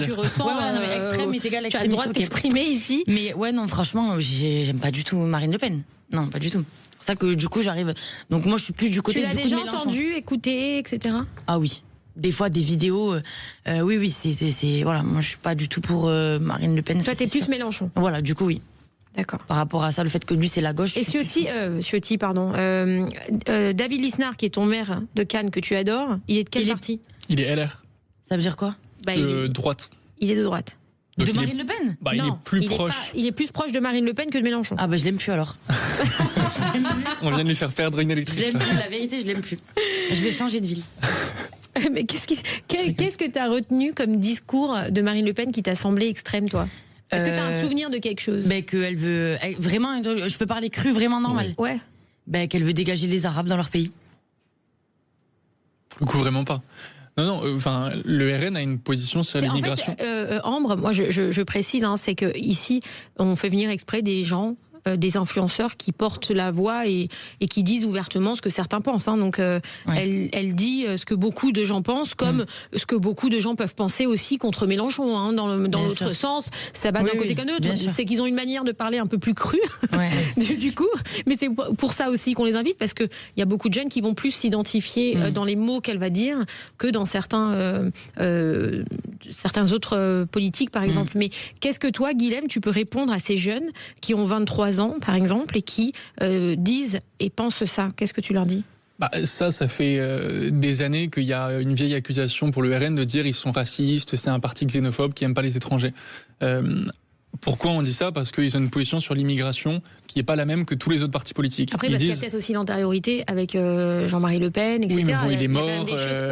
Speaker 3: tu ressens.
Speaker 5: Non, mais extrême est égal à extrémiste.
Speaker 3: Tu as le droit de t'exprimer ici.
Speaker 5: Mais ouais, non, franchement, j'aime pas du tout Marine Le Pen. Non, pas du tout. C'est pour ça que du coup, j'arrive... Donc moi, je suis plus du côté du coup de Mélenchon. Tu l'as déjà entendu,
Speaker 3: écouté, etc.
Speaker 5: Ah oui. Des fois, des vidéos, oui, c'est voilà. Moi, je suis pas du tout pour Marine Le Pen.
Speaker 3: Toi, t'es plus Mélenchon.
Speaker 5: Voilà, du coup, oui.
Speaker 3: D'accord.
Speaker 5: Par rapport à ça, le fait que lui, c'est la gauche.
Speaker 3: Et Ciotti, pardon. David Lisnard, qui est ton maire de Cannes, que tu adores, il est de quel parti ?
Speaker 6: Il est LR.
Speaker 5: Ça veut dire quoi ?
Speaker 6: Droite.
Speaker 3: Il est de droite.
Speaker 5: Donc Marine Le Pen?
Speaker 6: Il est plus proche.
Speaker 3: Il est plus proche de Marine Le Pen que de Mélenchon.
Speaker 5: Ah je l'aime plus alors.
Speaker 6: On vient de lui faire perdre une électrice.
Speaker 5: Je l'aime plus, la vérité, je l'aime plus. Je vais changer de ville.
Speaker 3: Mais qu'est-ce que tu as retenu comme discours de Marine Le Pen qui t'a semblé extrême, toi? Est-ce que tu as un souvenir de quelque chose?
Speaker 5: Qu'elle veut vraiment, je peux parler cru, vraiment normal.
Speaker 3: Ouais.
Speaker 5: Qu'elle veut dégager les Arabes dans leur pays.
Speaker 6: Pour le coup, vraiment pas. Non, le RN a une position sur l'immigration.
Speaker 3: En fait, Ambre, moi je précise, c'est que ici on fait venir exprès des gens, des influenceurs qui portent la voix et qui disent ouvertement ce que certains pensent. Donc elle dit ce que beaucoup de gens pensent, comme ce que beaucoup de gens peuvent penser aussi contre Mélenchon. Dans l'autre sens, ça va d'un côté qu'un autre. C'est qu'ils ont une manière de parler un peu plus crue, du coup. Mais c'est pour ça aussi qu'on les invite, parce qu'il y a beaucoup de jeunes qui vont plus s'identifier dans les mots qu'elle va dire que dans certains autres politiques, par exemple. Mais qu'est-ce que toi, Guilhem, tu peux répondre à ces jeunes qui ont 23 ans, par exemple, et qui disent et pensent ça? Qu'est-ce que tu leur dis?
Speaker 6: Ça fait des années qu'il y a une vieille accusation pour le RN de dire ils sont racistes, c'est un parti xénophobe qui n'aime pas les étrangers. Pourquoi on dit ça? Parce qu'ils ont une position sur l'immigration qui n'est pas la même que tous les autres partis politiques.
Speaker 3: Après, parce qu'il y a peut-être aussi l'antériorité avec Jean-Marie Le Pen, etc.
Speaker 6: Oui, mais bon, il est mort,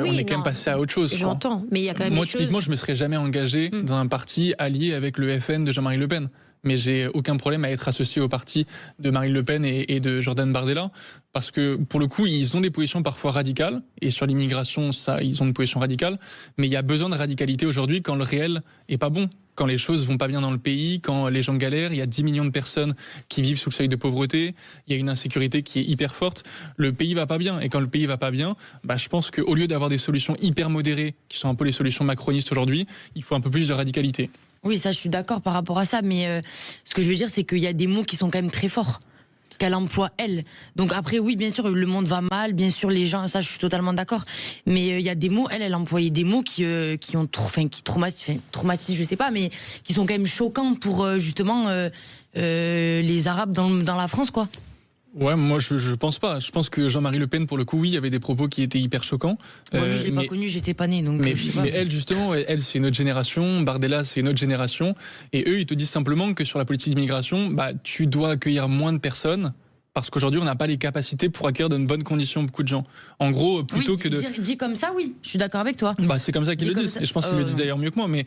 Speaker 6: on est quand même passé à autre chose.
Speaker 3: J'entends, mais il y a quand même
Speaker 6: Moi, typiquement, je ne me serais jamais engagé dans un parti allié avec le FN de Jean-Marie Le Pen. Mais j'ai aucun problème à être associé au parti de Marine Le Pen et de Jordan Bardella, parce que pour le coup, ils ont des positions parfois radicales, et sur l'immigration, ça, ils ont une position radicale, mais il y a besoin de radicalité aujourd'hui quand le réel est pas bon, quand les choses vont pas bien dans le pays, quand les gens galèrent, il y a 10 millions de personnes qui vivent sous le seuil de pauvreté, il y a une insécurité qui est hyper forte, le pays va pas bien, et quand le pays va pas bien, je pense qu'au lieu d'avoir des solutions hyper modérées, qui sont un peu les solutions macronistes aujourd'hui, il faut un peu plus de radicalité.
Speaker 5: Oui, ça, je suis d'accord par rapport à ça, mais ce que je veux dire, c'est qu'il y a des mots qui sont quand même très forts, qu'elle emploie, elle. Donc après, oui, bien sûr, le monde va mal, bien sûr, les gens, ça, je suis totalement d'accord, mais il y a des mots, elle employait des mots qui traumatisent, je sais pas, mais qui sont quand même choquants pour, justement, les Arabes dans la France, quoi.
Speaker 6: Ouais, moi je pense pas. Je pense que Jean-Marie Le Pen, pour le coup, oui, avait des propos qui étaient hyper choquants.
Speaker 5: Moi, je l'ai pas connu, j'étais pas né, donc je sais pas.
Speaker 6: Mais elle, justement, c'est une autre génération. Bardella, c'est une autre génération. Et eux, ils te disent simplement que sur la politique d'immigration, tu dois accueillir moins de personnes. Parce qu'aujourd'hui, on n'a pas les capacités pour accueillir de bonnes conditions beaucoup de gens. En gros, plutôt que de...
Speaker 5: Dit comme ça, oui, je suis d'accord avec toi.
Speaker 6: C'est comme ça qu'ils le disent. Et je pense qu'ils le disent d'ailleurs mieux que moi. Mais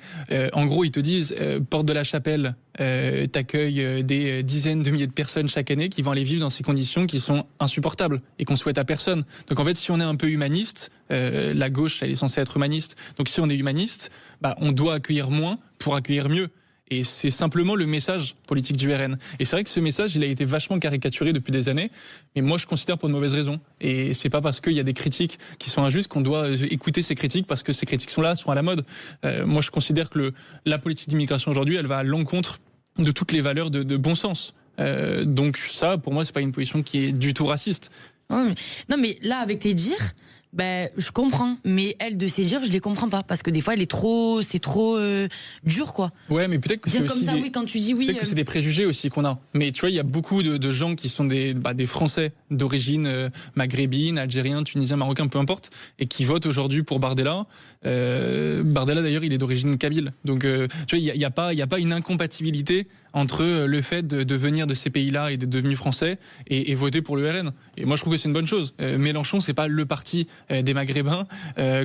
Speaker 6: en gros, ils te disent, Porte de la Chapelle t'accueille des dizaines de milliers de personnes chaque année qui vont aller vivre dans ces conditions qui sont insupportables et qu'on souhaite à personne. Donc en fait, si on est un peu humaniste, la gauche, elle est censée être humaniste. Donc si on est humaniste, on doit accueillir moins pour accueillir mieux. Et c'est simplement le message politique du RN. Et c'est vrai que ce message, il a été vachement caricaturé depuis des années, mais moi je considère pour de mauvaises raisons. Et c'est pas parce qu'il y a des critiques qui sont injustes qu'on doit écouter ces critiques parce que ces critiques sont là, sont à la mode. Moi je considère que la politique d'immigration aujourd'hui, elle va à l'encontre de toutes les valeurs de bon sens. Donc ça, pour moi, c'est pas une position qui est du tout raciste.
Speaker 5: Ouais, non mais là, avec tes dires... je comprends, mais elle, de ses dires, je les comprends pas, parce que des fois, c'est trop dur, quoi.
Speaker 6: Ouais, mais peut-être que c'est aussi
Speaker 5: comme ça, oui, quand tu dis oui.
Speaker 6: Peut-être que c'est des préjugés aussi qu'on a. Mais tu vois, il y a beaucoup de gens qui sont des Français d'origine maghrébine, algérien, tunisien, marocain, peu importe, et qui votent aujourd'hui pour Bardella. Bardella, d'ailleurs, il est d'origine kabyle. Donc, tu vois, il y a pas une incompatibilité entre le fait de venir de ces pays-là et d'être devenu français et voter pour le RN. Et moi, je trouve que c'est une bonne chose. Mélenchon, c'est pas le parti des Maghrébins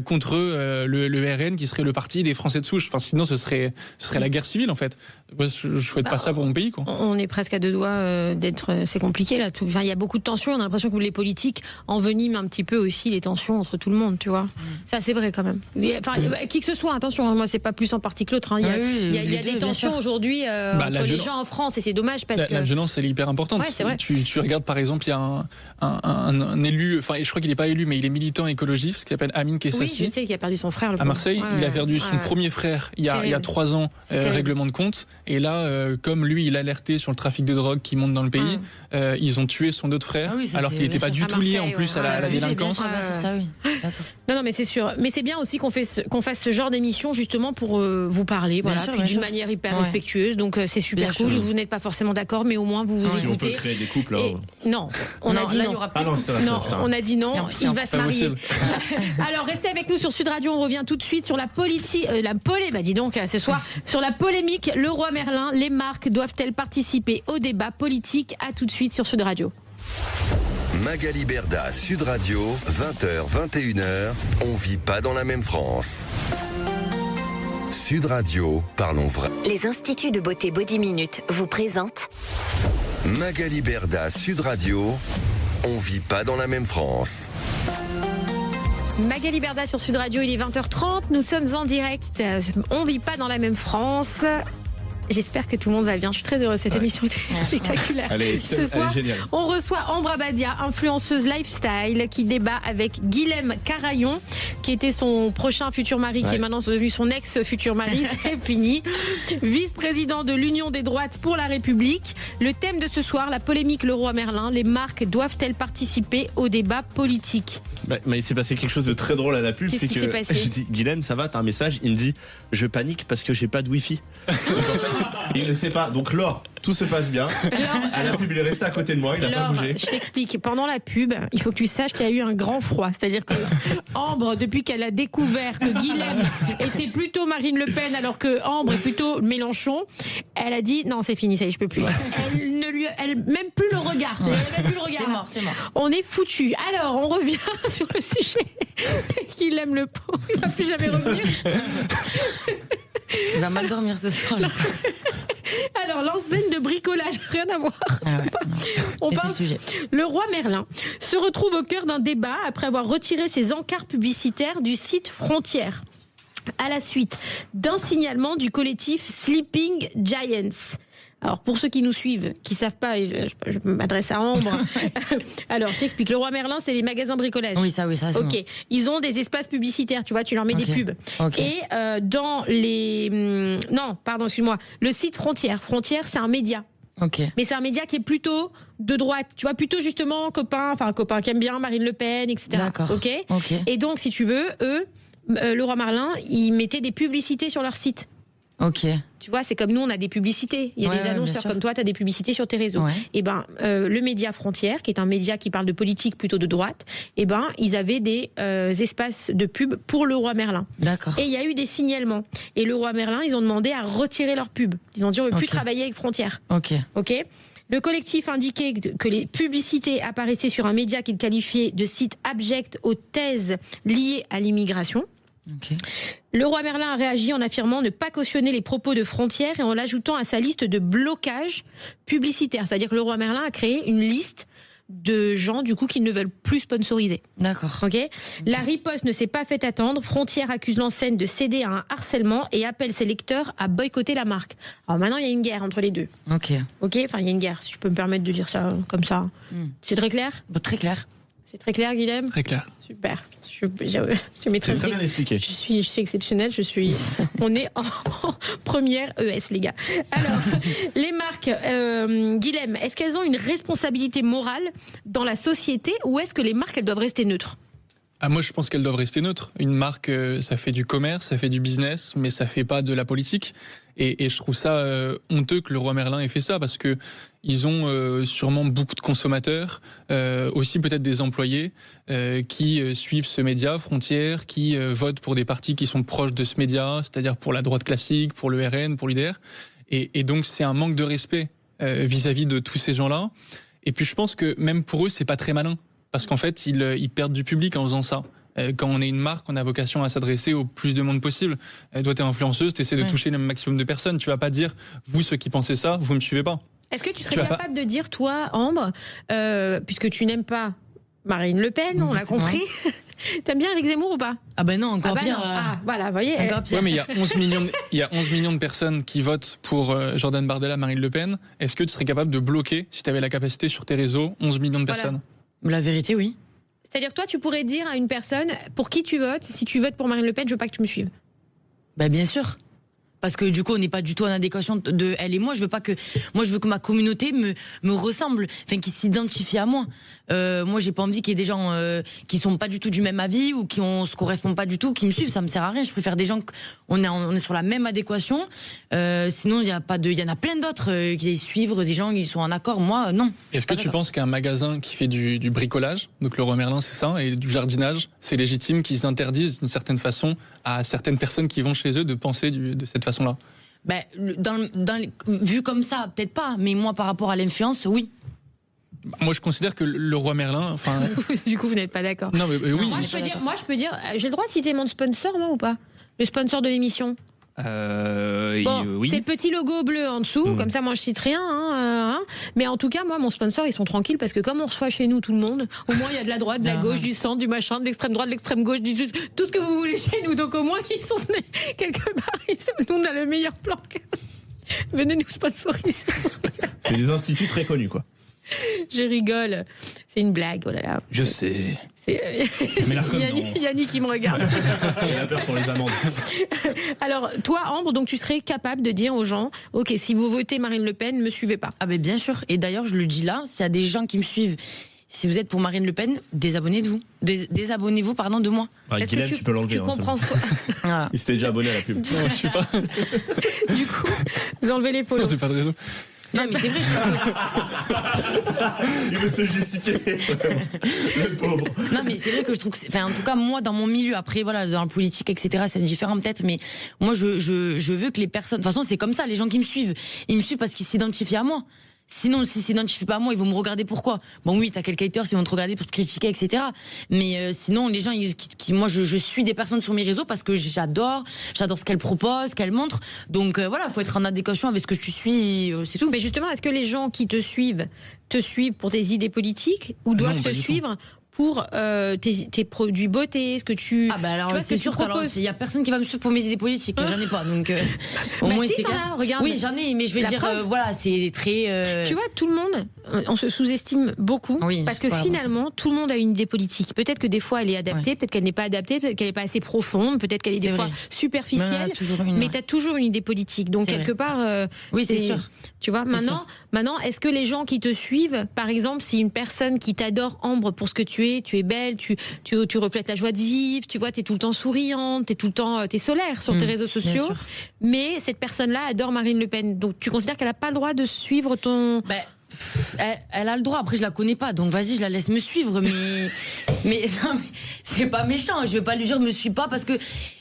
Speaker 6: contre le RN qui serait le parti des Français de souche. Enfin, sinon, ce serait la guerre civile, en fait. Moi, je souhaite pas ça pour mon pays, quoi.
Speaker 3: On est presque à deux doigts d'être... C'est compliqué, là. Il y a beaucoup de tensions. On a l'impression que les politiques enveniment un petit peu aussi les tensions entre tout le monde, tu vois. Ça, c'est vrai, quand même. Qui que ce soit, attention, moi, c'est pas plus en parti que l'autre. Il y a des tensions aujourd'hui entre les gens en France, et c'est dommage parce que...
Speaker 6: La violence, elle est hyper importante.
Speaker 3: Ouais, c'est vrai.
Speaker 6: Tu regardes, par exemple, il y a un élu, enfin, je crois qu'il n'est pas élu, mais il est militant écologiste, qui s'appelle Amin Kessassi.
Speaker 3: Oui, je sais qu'il a perdu son frère.
Speaker 6: À Marseille, il a perdu son premier frère il y a 3 ans, règlement de compte. Et là, comme lui, il alertait sur le trafic de drogue qui monte dans le pays, ils ont tué son autre frère. alors qu'il n'était pas du tout lié en plus à la délinquance.
Speaker 3: Non, mais c'est sûr. Mais c'est bien aussi qu'on fasse ce genre d'émission justement pour vous parler, d'une manière hyper respectueuse. Donc c'est super cool. Vous n'êtes pas forcément d'accord, mais au moins vous écoutez.
Speaker 4: On peut créer des couples.
Speaker 3: Non, on a dit non. On a dit non. Il va se marier. Alors restez avec nous sur Sud Radio. On revient tout de suite sur la politique, dis donc ce soir, sur la polémique Leroy Merlin. Les marques doivent-elles participer au débat politique? À tout de suite sur Sud Radio.
Speaker 2: Magali Berda, Sud Radio, 20h, 21h, on vit pas dans la même France. Sud Radio, parlons vrai.
Speaker 1: Les instituts de beauté Body Minute vous présentent
Speaker 2: Magali Berda, Sud Radio, on vit pas dans la même France.
Speaker 3: Magali Berda sur Sud Radio, il est 20h30, nous sommes en direct, on vit pas dans la même France. J'espère que tout le monde va bien. Je suis très heureuse. Cette émission est spectaculaire. Ce soir, on reçoit Ambre Abadia, influenceuse lifestyle, qui débat avec Guilhem Carayon, qui était son prochain futur mari, qui est maintenant devenu son ex-futur mari. C'est fini. Vice-président de l'Union des droites pour la République. Le thème de ce soir, la polémique Leroy Merlin. Les marques doivent-elles participer au débat politique?
Speaker 4: Mais il s'est passé quelque chose de très drôle à la pub.
Speaker 3: Qu'est-ce qui s'est passé?
Speaker 4: Je dis, Guilhem, ça va, t'as un message. Il me dit, je panique parce que j'ai pas de wifi. Il ne sait pas. Donc Laure, tout se passe bien. À la pub, il est resté à côté de moi, il n'a pas bougé.
Speaker 3: Je t'explique. Pendant la pub, il faut que tu saches qu'il y a eu un grand froid. C'est-à-dire que Ambre, depuis qu'elle a découvert que Guilhem était plutôt Marine Le Pen alors que Ambre est plutôt Mélenchon, elle a dit non, c'est fini, ça y est, je peux plus. Elle même plus le regard.
Speaker 5: C'est mort.
Speaker 3: On est foutu. Alors, on revient sur le sujet. Guilhem le pauvre, il va plus jamais revenir.
Speaker 5: Il va mal dormir ce soir.
Speaker 3: Alors, l'enseigne de bricolage, rien à voir. On parle. Leroy Merlin se retrouve au cœur d'un débat après avoir retiré ses encarts publicitaires du site Frontières, à la suite d'un signalement du collectif Sleeping Giants. Alors, pour ceux qui nous suivent, qui ne savent pas, je m'adresse à Ambre. Alors, je t'explique. Leroy Merlin, c'est les magasins bricolage.
Speaker 5: Oui, ça, c'est
Speaker 3: OK.
Speaker 5: bon.
Speaker 3: Ils ont des espaces publicitaires, tu vois, tu leur mets des pubs. Et dans les... Non, pardon, excuse-moi. Le site Frontières. Frontières, c'est un média. Mais c'est un média qui est plutôt de droite. Tu vois, plutôt justement copain qui aime bien Marine Le Pen, etc.
Speaker 5: D'accord.
Speaker 3: OK. Et donc, si tu veux, eux, Leroy Merlin, ils mettaient des publicités sur leur site. Tu vois, c'est comme nous, on a des publicités. Il y a des annonceurs comme toi, tu as des publicités sur tes réseaux. Et le média Frontières, qui est un média qui parle de politique plutôt de droite, ils avaient des espaces de pub pour Leroy Merlin.
Speaker 5: D'accord.
Speaker 3: Et il y a eu des signalements. Et Leroy Merlin, ils ont demandé à retirer leur pub. Ils ont dit on ne veut plus travailler avec Frontières. OK. Le collectif indiquait que les publicités apparaissaient sur un média qu'il qualifiait de site abject aux thèses liées à l'immigration. Leroy Merlin a réagi en affirmant ne pas cautionner les propos de Frontières et en l'ajoutant à sa liste de blocage publicitaire. C'est-à-dire que Leroy Merlin a créé une liste de gens du coup qui ne veulent plus sponsoriser.
Speaker 5: D'accord.
Speaker 3: La riposte ne s'est pas fait attendre. Frontières accuse l'enseigne de céder à un harcèlement et appelle ses lecteurs à boycotter la marque. Alors maintenant il y a une guerre entre les deux.
Speaker 5: Enfin
Speaker 3: il y a une guerre, si je peux me permettre de dire ça comme ça. C'est très clair?
Speaker 5: Très clair.
Speaker 3: C'est très clair, Guilhem?
Speaker 6: Très clair.
Speaker 3: Super. Je maîtrise.
Speaker 4: C'est très bien expliqué.
Speaker 3: Je suis exceptionnelle. On est en première ES, les gars. Alors, les marques, Guilhem, est-ce qu'elles ont une responsabilité morale dans la société ou est-ce que les marques, elles doivent rester neutres?
Speaker 6: Moi, je pense qu'elles doivent rester neutres. Une marque, ça fait du commerce, ça fait du business, mais ça fait pas de la politique. Et je trouve ça honteux que Leroy Merlin ait fait ça, parce que ils ont sûrement beaucoup de consommateurs, aussi peut-être des employés qui suivent ce média Frontières, qui votent pour des partis qui sont proches de ce média, c'est-à-dire pour la droite classique, pour le RN, pour l'UDR. Et donc c'est un manque de respect vis-à-vis de tous ces gens-là. Et puis je pense que même pour eux, c'est pas très malin. Parce qu'en fait, ils perdent du public en faisant ça. Quand on est une marque, on a vocation à s'adresser au plus de monde possible. Toi, t'es influenceuse, t'essaies de toucher le maximum de personnes. Tu vas pas dire, vous, ceux qui pensez ça, vous me suivez pas.
Speaker 3: Est-ce que tu serais capable de dire, toi, Ambre, puisque tu n'aimes pas Marine Le Pen, on l'a compris, t'aimes bien Éric Zemmour ou pas?
Speaker 5: Ah ben non, encore pire.
Speaker 3: Voilà, vous voyez.
Speaker 6: Ouais, mais il y a 11 millions de personnes qui votent pour Jordan Bardella, Marine Le Pen. Est-ce que tu serais capable de bloquer, si tu avais la capacité sur tes réseaux, 11 millions de personnes?
Speaker 5: La vérité, oui.
Speaker 3: C'est-à-dire, toi, tu pourrais dire à une personne pour qui tu votes, si tu votes pour Marine Le Pen, je veux pas que tu me suives.
Speaker 5: Bien sûr. Parce que du coup, on n'est pas du tout en adéquation de elle et moi. Je veux que ma communauté me ressemble, enfin, qui s'identifie à moi. Moi, j'ai pas envie qu'il y ait des gens qui sont pas du tout du même avis ou qui se correspondent pas du tout, qui me suivent. Ça me sert à rien. Je préfère des gens on est sur la même adéquation. Sinon, il y en a plein d'autres qui suivent des gens qui sont en accord. Moi, non.
Speaker 6: Est-ce que tu penses qu'un magasin qui fait du bricolage, donc Leroy Merlin, c'est ça, et du jardinage, c'est légitime qu'ils interdisent d'une certaine façon à certaines personnes qui vont chez eux de penser de cette façon-là?
Speaker 5: Vu comme ça, peut-être pas. Mais moi, par rapport à l'influence, oui.
Speaker 6: Moi, je considère que Leroy Merlin,
Speaker 3: Du coup, vous n'êtes pas d'accord.
Speaker 6: Non, mais oui.
Speaker 3: Moi, je peux dire, j'ai le droit de citer mon sponsor, moi, ou pas? Le sponsor de l'émission.
Speaker 7: Oui.
Speaker 3: C'est le petit logo bleu en dessous, comme ça moi je cite rien, mais en tout cas moi mon sponsor ils sont tranquilles parce que comme on reçoit chez nous tout le monde, au moins il y a de la droite, de la gauche, du centre, du machin, de l'extrême droite, de l'extrême gauche, tout ce que vous voulez chez nous, donc au moins ils sont quelque part, nous on a le meilleur plan. Venez nous sponsoriser.
Speaker 4: C'est des instituts très connus, quoi.
Speaker 3: Je rigole, c'est une blague, oh là là.
Speaker 7: Je sais.
Speaker 3: C'est Yannick qui me regarde.
Speaker 4: Il a peur pour les amendes.
Speaker 3: Alors, toi, Ambre, donc tu serais capable de dire aux gens, ok, si vous votez Marine Le Pen, ne me suivez pas.
Speaker 5: Ah ben bien sûr. Et d'ailleurs, je le dis là, s'il y a des gens qui me suivent, si vous êtes pour Marine Le Pen, désabonnez-vous de moi.
Speaker 4: Guilhem, tu peux l'enlever.
Speaker 3: Tu comprends ça.
Speaker 5: Voilà.
Speaker 4: Il s'était déjà abonné à la pub.
Speaker 6: Non, je suis pas.
Speaker 3: Du coup, vous enlevez les
Speaker 6: Non,
Speaker 3: follow.
Speaker 6: c'est pas de réseau.
Speaker 5: Non mais c'est vrai,
Speaker 4: Il veut se justifier. Le pauvre.
Speaker 5: non mais c'est vrai que je trouve que en tout cas moi dans mon milieu, après voilà dans la politique etc, c'est différent peut-être, mais moi je veux que les personnes, de toute façon c'est comme ça, les gens qui me suivent, ils me suivent parce qu'ils s'identifient à moi. Sinon, s'ils s'identifient pas à moi, ils vont me regarder pourquoi. Bon oui, t'as quelques haters, ils vont te regarder pour te critiquer, etc. Mais sinon, les gens, moi, je suis des personnes sur mes réseaux parce que j'adore ce qu'elles proposent, ce qu'elles montrent. Donc voilà, faut être en adéquation avec ce que tu suis, c'est tout.
Speaker 3: Mais justement, est-ce que les gens qui te suivent pour tes idées politiques ou doivent te suivre pour tes produits beauté, ce que tu...
Speaker 5: Ah bah alors
Speaker 3: tu vois,
Speaker 5: c'est sûr qu'il y a personne qui va me suivre pour mes idées politiques, j'en ai pas, donc au moins
Speaker 3: si,
Speaker 5: c'est
Speaker 3: clair. Regarde.
Speaker 5: Oui j'en ai, mais je veux dire, voilà, c'est très...
Speaker 3: Tu vois, tout le monde, on se sous-estime beaucoup, parce que finalement, tout le monde a une idée politique. Peut-être que des fois elle est adaptée, peut-être qu'elle n'est pas adaptée, peut-être qu'elle n'est pas assez profonde, peut-être qu'elle est des fois superficielle, mais tu as toujours une idée politique. Donc quelque part...
Speaker 5: oui, c'est sûr.
Speaker 3: Tu vois, maintenant, est-ce que les gens qui te suivent, par exemple, si une personne qui t'adore, Ambre, pour ce que tu es belle, tu reflètes la joie de vivre, tu vois, tu es tout le temps souriante, tu es solaire sur tes réseaux sociaux, mais cette personne-là adore Marine Le Pen. Donc tu considères qu'elle n'a pas le droit de suivre ton...
Speaker 5: Elle a le droit, après je la connais pas, donc vas-y, je la laisse me suivre, mais c'est pas méchant, je vais pas lui dire me suis pas parce que,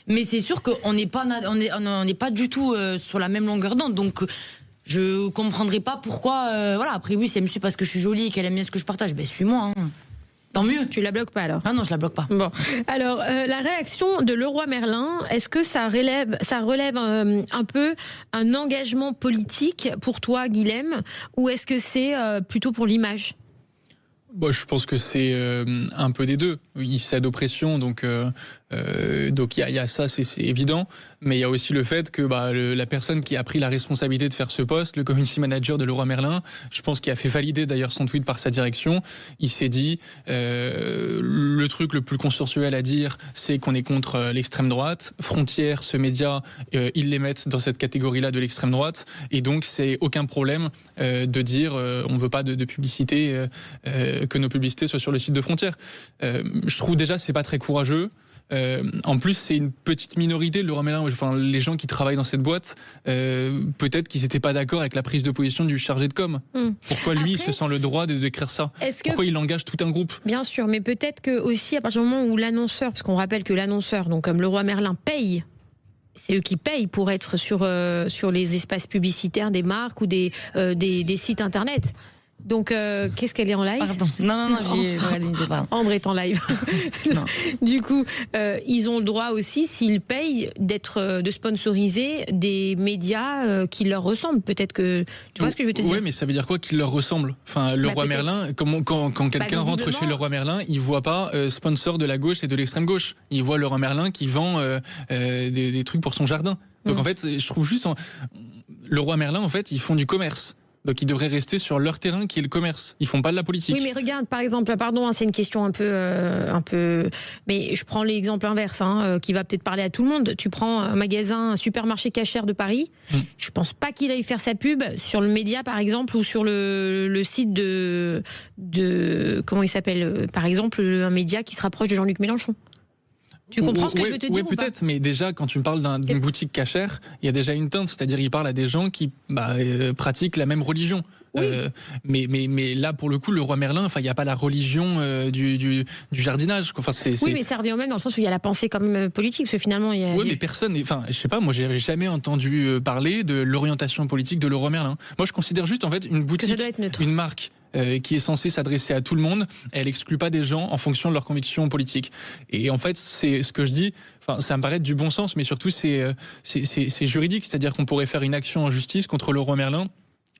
Speaker 5: mais c'est sûr qu'on n'est pas du tout sur la même longueur d'onde, donc je comprendrai pas pourquoi, voilà, après oui, si elle me suit parce que je suis jolie et qu'elle aime bien ce que je partage, suis-moi, hein. Tant mieux.
Speaker 3: Tu la bloques pas alors?
Speaker 5: Ah non, je la bloque pas.
Speaker 3: Bon, alors la réaction de Leroy Merlin, est-ce que ça relève un peu un engagement politique pour toi, Guilhem, ou est-ce que c'est plutôt pour l'image?
Speaker 6: Bon, je pense que c'est un peu des deux. Il cède aux pressions, donc il y a ça, c'est évident. Mais il y a aussi le fait que la personne qui a pris la responsabilité de faire ce poste, le community manager de Leroy Merlin, je pense qu'il a fait valider d'ailleurs son tweet par sa direction. Il s'est dit le truc le plus consensuel à dire, c'est qu'on est contre l'extrême droite. Frontières, ce média, ils les mettent dans cette catégorie-là de l'extrême droite, et donc c'est aucun problème de dire on veut pas de publicité, que nos publicités soient sur le site de Frontières. Je trouve déjà c'est pas très courageux. En plus, c'est une petite minorité, le Leroy Merlin, enfin, les gens qui travaillent dans cette boîte, peut-être qu'ils n'étaient pas d'accord avec la prise de position du chargé de com. Pourquoi lui, il se sent le droit d'écrire ça? Pourquoi il engage tout un groupe?
Speaker 3: Bien sûr, mais peut-être que aussi à partir du moment où l'annonceur, parce qu'on rappelle que l'annonceur, donc comme Leroy Merlin, paye. C'est eux qui payent pour être sur les espaces publicitaires des marques ou des sites internet. Donc, qu'est-ce qu'elle est en live?
Speaker 5: Pardon. Non, j'ai
Speaker 3: Ambre est en live. Du coup, ils ont le droit aussi, s'ils payent, de sponsoriser des médias qui leur ressemblent. Peut-être que... Tu vois ce que je veux te dire?
Speaker 6: Oui, mais ça veut dire quoi qu'ils leur ressemblent? Enfin, Leroy Merlin, quand quelqu'un rentre chez Leroy Merlin, il voit pas sponsor de la gauche et de l'extrême gauche. Il voit Leroy Merlin qui vend des trucs pour son jardin. Donc en fait, je trouve juste... Leroy Merlin, en fait, ils font du commerce. Donc ils devraient rester sur leur terrain qui est le commerce. Ils font pas de la politique.
Speaker 3: Oui, mais regarde, par exemple, pardon, c'est une question un peu, mais je prends l'exemple inverse, qui va peut-être parler à tout le monde. Tu prends un magasin, un supermarché cachère de Paris. Je pense pas qu'il aille faire sa pub sur le média, par exemple, ou sur le site de comment il s'appelle, par exemple, un média qui se rapproche de Jean-Luc Mélenchon. Tu comprends ce que je veux te dire?
Speaker 6: Oui, peut-être, mais déjà, quand tu me parles d'une boutique cachère, il y a déjà une teinte, c'est-à-dire il parle à des gens qui pratiquent la même religion.
Speaker 3: Oui.
Speaker 6: Mais là, pour le coup, le roi Merlin, il n'y a pas la religion du jardinage. Enfin,
Speaker 3: oui, mais ça revient au même dans le sens où il y a la pensée quand même politique, parce que finalement, il y a...
Speaker 6: Oui, mais personne, je sais pas, moi, j'ai jamais entendu parler de l'orientation politique de le roi Merlin. Moi, je considère juste, en fait, une boutique, une marque, qui est censée s'adresser à tout le monde. Elle exclut pas des gens en fonction de leurs convictions politiques. Et en fait, c'est ce que je dis. Enfin, ça me paraît du bon sens, mais surtout c'est juridique, c'est-à-dire qu'on pourrait faire une action en justice contre le roi Merlin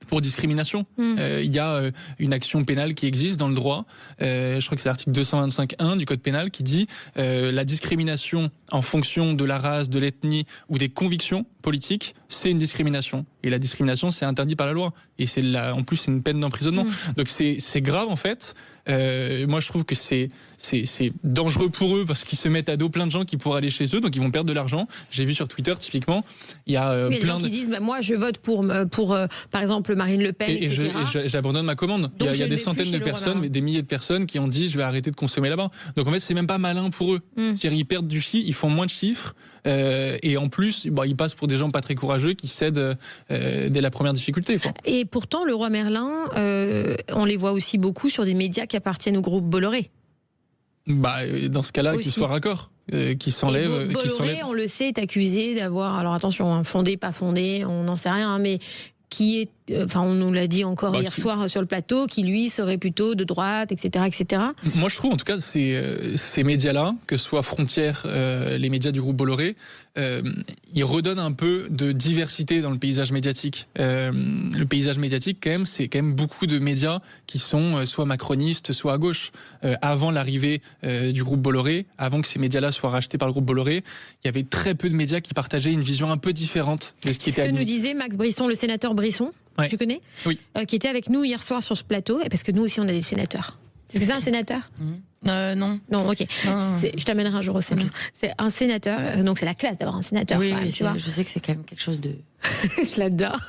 Speaker 6: pour discrimination. Il y a une action pénale qui existe dans le droit. Je crois que c'est l'article 225.1 du Code pénal qui dit la discrimination en fonction de la race, de l'ethnie ou des convictions politiques, c'est une discrimination. Et la discrimination, c'est interdit par la loi. Et en plus, c'est une peine d'emprisonnement. Donc c'est grave en fait. Moi, je trouve que c'est dangereux pour eux parce qu'ils se mettent à dos plein de gens qui pourraient aller chez eux, donc ils vont perdre de l'argent. J'ai vu sur Twitter, typiquement, il y a
Speaker 3: plein de gens qui disent moi, je vote pour par exemple Marine LePen, etc.
Speaker 6: Et j'abandonne ma commande. Il y a des centaines de personnes, des milliers de personnes qui ont dit je vais arrêter de consommer là-bas. Donc en fait, c'est même pas malin pour eux. C'est-à-dire, ils perdent du chiffre, ils font moins de chiffres, et en plus, ils passent pour des gens pas très courageux qui cèdent dès la première difficulté, quoi.
Speaker 3: Et pourtant, le roi Merlin, on les voit aussi beaucoup sur des médias qui appartiennent au groupe Bolloré.
Speaker 6: Dans ce cas-là, qu'ils soient raccords, qui s'enlèvent.
Speaker 3: Bolloré, on le sait, est accusé d'avoir, alors attention, fondé, pas fondé, on n'en sait rien, mais qui est, on nous l'a dit encore hier soir sur le plateau, qui lui serait plutôt de droite, etc., etc.
Speaker 6: Moi, je trouve, en tout cas, ces médias-là, que ce soit Frontières, les médias du groupe Bolloré, ils redonnent un peu de diversité dans le paysage médiatique. Le paysage médiatique, quand même, c'est quand même beaucoup de médias qui sont soit macronistes, soit à gauche. Avant l'arrivée du groupe Bolloré, avant que ces médias-là soient rachetés par le groupe Bolloré, il y avait très peu de médias qui partageaient une vision un peu différente de ce qui était admis.
Speaker 3: Ce que nous disait Max Brisson, le sénateur Brisson, tu connais?
Speaker 6: Oui.
Speaker 3: Qui était avec nous hier soir sur ce plateau, parce que nous aussi on a des sénateurs. Est-ce que c'est un sénateur?
Speaker 5: Non.
Speaker 3: Non, ok.
Speaker 5: Non.
Speaker 3: Je t'amènerai un jour au Sénat. Okay. C'est un sénateur, donc c'est la classe d'avoir un sénateur.
Speaker 5: Oui,
Speaker 3: tu vois.
Speaker 5: Je sais que c'est quand même quelque chose de...
Speaker 3: Je l'adore.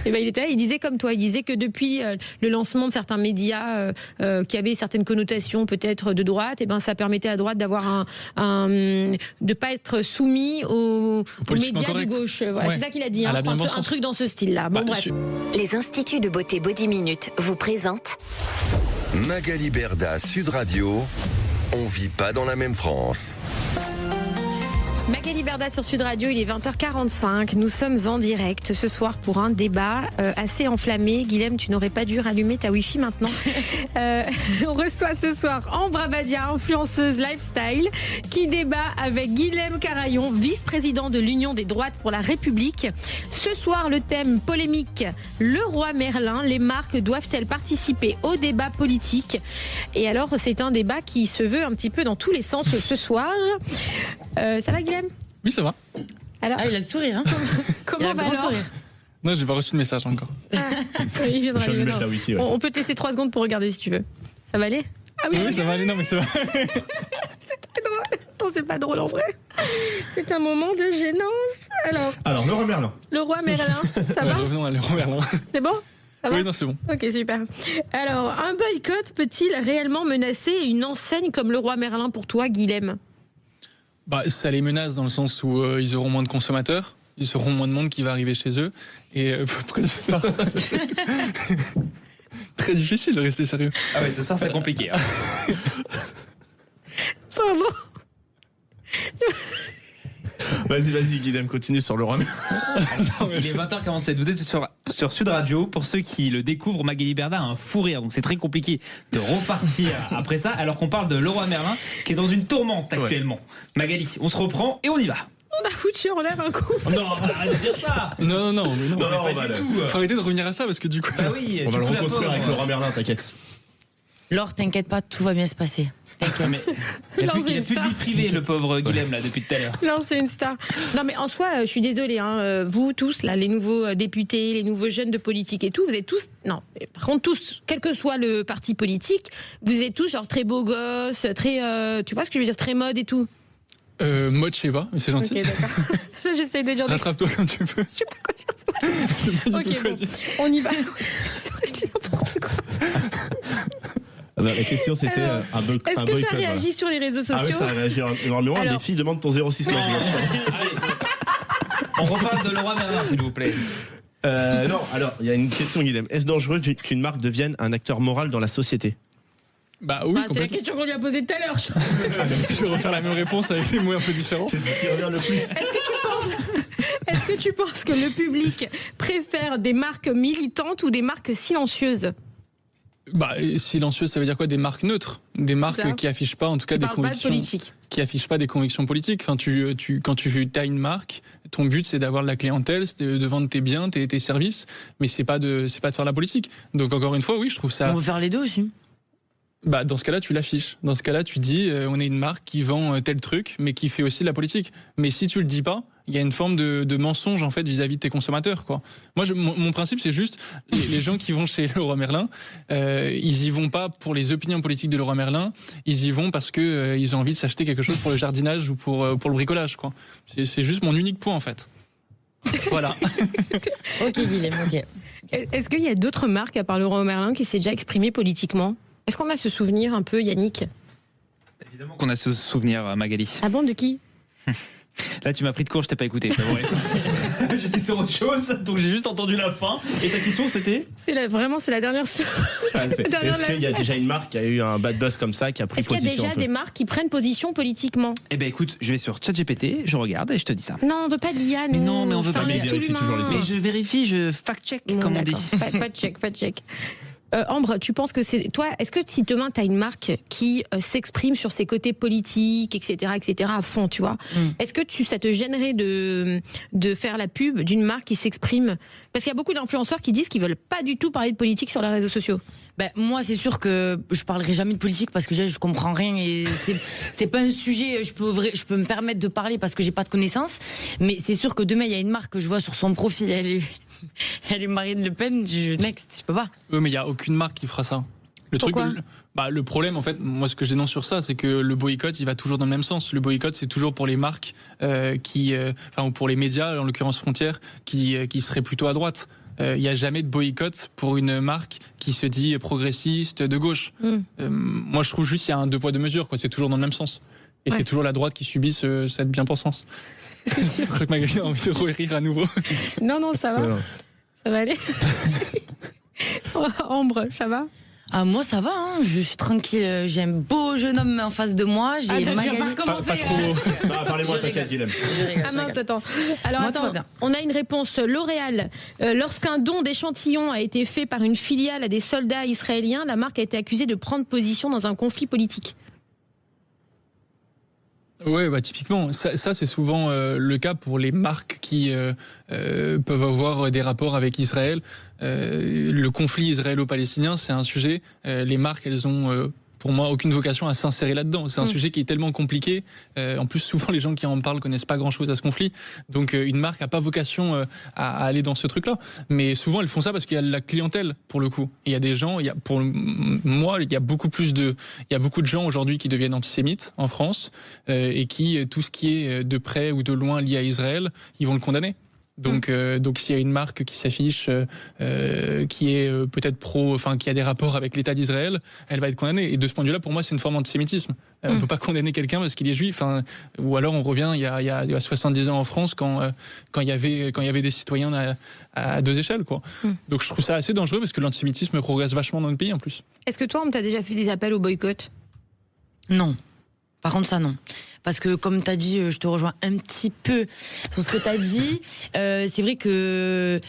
Speaker 3: Et il était là, il disait comme toi, il disait que depuis le lancement de certains médias qui avaient certaines connotations peut-être de droite, ça permettait à droite d'avoir de pas être soumis aux médias de gauche. Voilà, c'est ça qu'il a dit. Un truc dans ce style-là. Bon, bref.
Speaker 1: Les instituts de beauté Body Minute vous présentent
Speaker 2: Magali Berda, Sud Radio. On vit pas dans la même France.
Speaker 3: Magali Berda sur Sud Radio, il est 20h45. Nous sommes en direct ce soir pour un débat assez enflammé. Guilhem, tu n'aurais pas dû rallumer ta Wi-Fi maintenant. On reçoit ce soir Ambra Badia, influenceuse lifestyle, qui débat avec Guilhem Carayon, vice-président de l'Union des droites pour la République. Ce soir, le thème polémique, le roi Merlin. Les marques doivent-elles participer au débat politique? Et alors, c'est un débat qui se veut un petit peu dans tous les sens ce soir. Ça va, Guilhem?
Speaker 6: Oui, ça va.
Speaker 3: Alors,
Speaker 5: il a le sourire.
Speaker 3: Comment va alors?
Speaker 6: Non, j'ai pas reçu de message encore.
Speaker 3: Il viendra. On peut te laisser 3 secondes pour regarder si tu veux. Ça va aller?
Speaker 6: Ah oui, ça va aller. Non, mais ça va.
Speaker 3: C'est très drôle. Non, c'est pas drôle en vrai. C'est un moment de gênance. Alors,
Speaker 4: le roi Merlin.
Speaker 3: Le roi Merlin, ça va?
Speaker 6: Revenons à le roi Merlin.
Speaker 3: C'est bon? Ça va?
Speaker 6: Oui, non, c'est bon.
Speaker 3: Ok, super. Alors, un boycott peut-il réellement menacer une enseigne comme le roi Merlin pour toi, Guilhem?
Speaker 6: Ça les menace dans le sens où ils auront moins de consommateurs, ils auront moins de monde qui va arriver chez eux. Et pourquoi tu sais pas? Très difficile de rester sérieux.
Speaker 7: Ah ouais, ce soir c'est compliqué. Hein.
Speaker 3: Pardon.
Speaker 4: Vas-y, Guilhem, continue sur le roi.
Speaker 7: Il est 20h47, vous êtes sur Sud Radio. Pour ceux qui le découvrent, Magali Berda a un fou rire, donc c'est très compliqué de repartir après ça, alors qu'on parle de Leroy Merlin, qui est dans une tourmente actuellement. Ouais. Magali, on se reprend et on y va.
Speaker 3: On a foutu en l'air un coup.
Speaker 7: Non, arrête de dire ça.
Speaker 6: Non,
Speaker 7: pas du tout.
Speaker 6: Faut arrêter de revenir à ça, parce que du coup...
Speaker 7: Bah oui,
Speaker 4: on va le reconstruire avec le roi Merlin, t'inquiète.
Speaker 5: Laure, t'inquiète pas, tout va bien se passer. T'inquiète.
Speaker 7: Il a plus de vie privée, le pauvre Guilhem, là, depuis tout à l'heure.
Speaker 3: Non, c'est une star. Non, mais en soi, je suis désolée, hein, vous tous, là, les nouveaux députés, les nouveaux jeunes de politique et tout, vous êtes tous. Non, par contre, tous, quel que soit le parti politique, vous êtes tous genre très beaux gosses, très. Tu vois ce que je veux dire, très mode et tout.
Speaker 6: Mode, je sais pas, mais c'est gentil.
Speaker 3: Ok, d'accord. J'essaie de dire.
Speaker 6: Rattrape-toi comme tu peux.
Speaker 3: Je sais pas quoi dire.
Speaker 6: C'est pas du tout
Speaker 3: Ok,
Speaker 6: quoi
Speaker 3: bon,
Speaker 6: dire.
Speaker 3: on y va. Je dis n'importe quoi.
Speaker 4: Alors, la question c'était
Speaker 3: Alors,
Speaker 4: un boycott.
Speaker 3: Est-ce que ça réagit sur les réseaux sociaux?
Speaker 4: Ah oui, ça réagit énormément.
Speaker 3: Alors-
Speaker 4: Des filles demandent ton 06.
Speaker 7: Allez. On reparle de Leroy Merlin, s'il vous plaît.
Speaker 4: Non, alors, il y a une question, Guilhem. Est-ce dangereux qu'une marque devienne un acteur moral dans la société?
Speaker 6: Bah oui,
Speaker 3: C'est la
Speaker 6: complètement.
Speaker 3: question qu'on lui a posée tout à l'heure.
Speaker 6: Je vais refaire la même réponse avec des mots un peu différents.
Speaker 4: C'est ce qui revient le plus.
Speaker 3: Est-ce que tu penses que le public préfère des marques militantes ou des marques silencieuses?
Speaker 6: Bah, silencieux, ça veut dire quoi? Des marques neutres, des marques
Speaker 3: Ça.
Speaker 6: qui affichent pas, en tout cas,
Speaker 3: Qui
Speaker 6: des
Speaker 3: parlent pas de
Speaker 6: convictions,
Speaker 3: politique.
Speaker 6: qui affichent pas des convictions politiques. Enfin, quand tu as une marque, ton but c'est d'avoir de la clientèle, c'est de vendre tes biens, tes services, mais c'est pas de faire de la politique. Donc encore une fois, oui, je trouve ça.
Speaker 5: On veut faire les deux aussi.
Speaker 6: Bah, dans ce cas-là, tu l'affiches. Dans ce cas-là, tu dis, on est une marque qui vend tel truc, mais qui fait aussi de la politique. Mais si tu le dis pas, il y a une forme de mensonge en fait vis-à-vis de tes consommateurs, quoi. Moi, mon principe, c'est juste les gens qui vont chez Leroy Merlin, ils y vont pas pour les opinions politiques de Leroy Merlin, ils y vont parce que ils ont envie de s'acheter quelque chose pour le jardinage ou pour le bricolage, quoi. C'est juste mon unique point en fait. Voilà.
Speaker 5: Ok, Guilhem, ok.
Speaker 3: Est-ce qu'il y a d'autres marques à part Leroy Merlin qui s'est déjà exprimé politiquement? Est-ce qu'on a ce souvenir un peu, Yannick?
Speaker 7: Évidemment qu'on a ce souvenir, Magali.
Speaker 3: Ah bon, de qui?
Speaker 7: Là, tu m'as pris de court, je t'ai pas écouté. C'est vrai. J'étais sur autre chose, donc j'ai juste entendu la fin. Et ta question, c'était?
Speaker 3: Vraiment, c'est la dernière chose.
Speaker 4: Est-ce qu'il y a déjà une marque qui a eu un bad buzz comme ça, qui a pris
Speaker 3: Est-ce qu'il y a
Speaker 4: position
Speaker 3: déjà
Speaker 4: un peu
Speaker 3: des marques qui prennent position politiquement?
Speaker 7: Eh ben écoute, je vais sur ChatGPT, je regarde et je te dis ça.
Speaker 3: Non, on veut pas d'IA,
Speaker 7: Mais non, mais on veut
Speaker 3: ça
Speaker 7: pas
Speaker 3: enlève
Speaker 4: d'IA,
Speaker 3: tout
Speaker 4: vérifie toujours les
Speaker 3: l'humain.
Speaker 7: Mais je vérifie, je fact-check,
Speaker 3: Bon,
Speaker 7: comme on dit.
Speaker 3: d'accord. Fact check. Ambre, tu penses que c'est toi? Est-ce que si demain tu as une marque qui s'exprime sur ses côtés politiques, etc., à fond, tu vois, est-ce que ça te gênerait de faire la pub d'une marque qui s'exprime? Parce qu'il y a beaucoup d'influenceurs qui disent qu'ils veulent pas du tout parler de politique sur les réseaux sociaux.
Speaker 5: Ben, moi, c'est sûr que je parlerai jamais de politique parce que je comprends rien et c'est pas un sujet. Je peux me permettre de parler parce que j'ai pas de connaissances. Mais c'est sûr que demain, il y a une marque que je vois sur son profil, elle est Marine Le Pen. Next, je peux pas.
Speaker 6: Oui, mais il y a aucune marque qui fera ça.
Speaker 3: Pourquoi?
Speaker 6: Le problème, en fait, moi, ce que je dénonce sur ça, c'est que le boycott, il va toujours dans le même sens. Le boycott, c'est toujours pour les marques ou pour les médias, en l'occurrence Frontières, qui seraient plutôt à droite. Il n'y a jamais de boycott pour une marque qui se dit progressiste, de gauche. Moi, je trouve juste qu'il y a un deux poids deux mesures, quoi. C'est toujours dans le même sens. Et c'est toujours la droite qui subit cette bien-pensance.
Speaker 3: C'est sûr.
Speaker 6: Je crois que Magali a envie de rire à nouveau.
Speaker 3: Non, ça va. Ça va aller. Ambre, ça va?
Speaker 5: Ah, moi, ça va, hein. Je suis tranquille. J'ai un beau jeune homme en face de moi. J'ai
Speaker 3: tu vas
Speaker 5: Magali.
Speaker 3: pas recommencer,
Speaker 6: Pas trop haut.
Speaker 4: Parlez-moi,
Speaker 5: Je
Speaker 4: t'inquiète, Guilhem.
Speaker 5: Je rigole,
Speaker 3: Ah
Speaker 5: je
Speaker 3: mince,
Speaker 5: rigole.
Speaker 3: attends. Alors
Speaker 5: Moi, tout va
Speaker 3: attends,
Speaker 5: bien.
Speaker 3: on a une réponse. L'Oréal, lorsqu'un don d'échantillons a été fait par une filiale à des soldats israéliens, la marque a été accusée de prendre position dans un conflit politique.
Speaker 6: Ouais, bah typiquement, ça c'est souvent le cas pour les marques qui peuvent avoir des rapports avec Israël. Le conflit israélo-palestinien, c'est un sujet. Les marques, elles ont pour moi aucune vocation à s'insérer là-dedans. C'est un sujet qui est tellement compliqué. En plus, souvent les gens qui en parlent connaissent pas grand-chose à ce conflit. Donc une marque a pas vocation à aller dans ce truc-là. Mais souvent elles font ça parce qu'il y a de la clientèle pour le coup. Et il y a des gens. Pour moi, il y a beaucoup de gens aujourd'hui qui deviennent antisémites en France et qui tout ce qui est de près ou de loin lié à Israël, ils vont le condamner. Donc s'il y a une marque qui s'affiche, qui est peut-être qui a des rapports avec l'État d'Israël, elle va être condamnée. Et de ce point de vue-là, pour moi, c'est une forme d'antisémitisme. On ne peut pas condamner quelqu'un parce qu'il est juif. Ou alors on revient il y a 70 ans en France quand il y avait des citoyens à deux échelles, quoi. Donc je trouve ça assez dangereux parce que l'antisémitisme progresse vachement dans notre pays en plus.
Speaker 3: Est-ce que toi, on t'a déjà fait des appels au boycott?
Speaker 5: Non. Par contre, ça, non. Parce que, comme tu as dit, je te rejoins un petit peu sur ce que tu as dit. C'est vrai que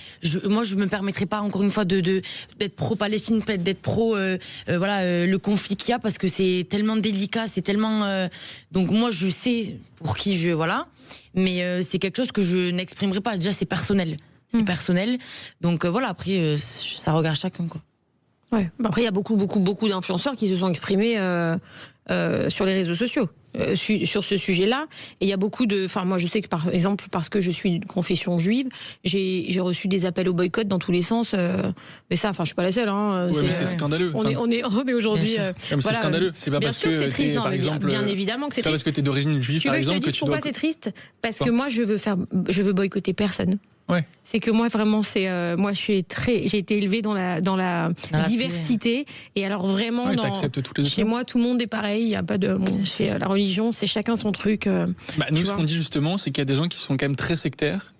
Speaker 5: moi, je me permettrai pas, encore une fois, d'être pro-Palestine, d'être pro le conflit qu'il y a, parce que c'est tellement délicat, c'est tellement... Donc, moi, je sais pour qui je... Voilà. Mais c'est quelque chose que je n'exprimerai pas. Déjà, c'est personnel. C'est personnel. Donc, voilà, après, ça regarde chacun, quoi.
Speaker 3: Ouais. Bah, après, il y a beaucoup d'influenceurs qui se sont exprimés sur les réseaux sociaux sur ce sujet-là. Et il y a beaucoup de... Enfin, moi, je sais que, par exemple, parce que je suis de confession juive, j'ai reçu des appels au boycott dans tous les sens. Mais ça, enfin, je suis pas la seule. Hein,
Speaker 6: ouais, mais c'est scandaleux.
Speaker 3: On est aujourd'hui...
Speaker 6: c'est scandaleux. C'est pas
Speaker 3: bien
Speaker 6: parce
Speaker 3: sûr,
Speaker 6: que
Speaker 3: c'est triste,
Speaker 6: par exemple...
Speaker 3: bien évidemment que c'est
Speaker 6: triste. Parce que t'es d'origine juive, par exemple...
Speaker 3: Tu veux que je te dise pourquoi c'est triste ? Parce que moi, je veux boycotter personne.
Speaker 6: Ouais.
Speaker 3: C'est que moi vraiment moi j'ai été élevée dans la diversité et alors vraiment chez moi tout le monde est pareil, il y a pas de chez la religion, c'est chacun son truc.
Speaker 6: Nous ce qu'on dit justement, c'est qu'il y a des gens qui sont quand même très sectaires.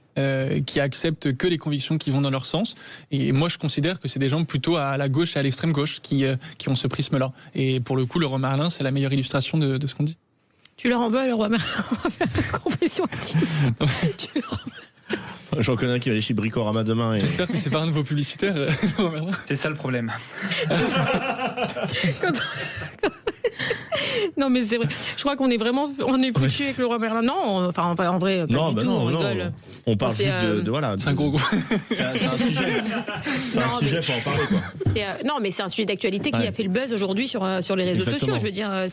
Speaker 6: Qui acceptent que les convictions qui vont dans leur sens. Et moi, je considère que c'est des gens plutôt à la gauche et à l'extrême gauche qui ont ce prisme-là. Et pour le coup, le roi Merlin, c'est la meilleure illustration de ce qu'on dit.
Speaker 3: Tu leur en veux, le roi Merlin? On va faire une confession intime. Tu leur en veux.
Speaker 4: J'en connais un qui va aller chez Bricorama demain. Et...
Speaker 6: J'espère que c'est pas un de vos publicitaires.
Speaker 7: C'est ça le problème.
Speaker 3: Non mais c'est vrai. Je crois qu'on est foutu avec le roi Merlin. Non, enfin en vrai, pas du tout. On rigole.
Speaker 4: On parle juste de voilà.
Speaker 6: C'est un gros.
Speaker 4: C'est un sujet. C'est un sujet, faut en parler quoi.
Speaker 3: Non mais c'est un sujet d'actualité qui a fait le buzz aujourd'hui sur les réseaux sociaux. Je veux dire,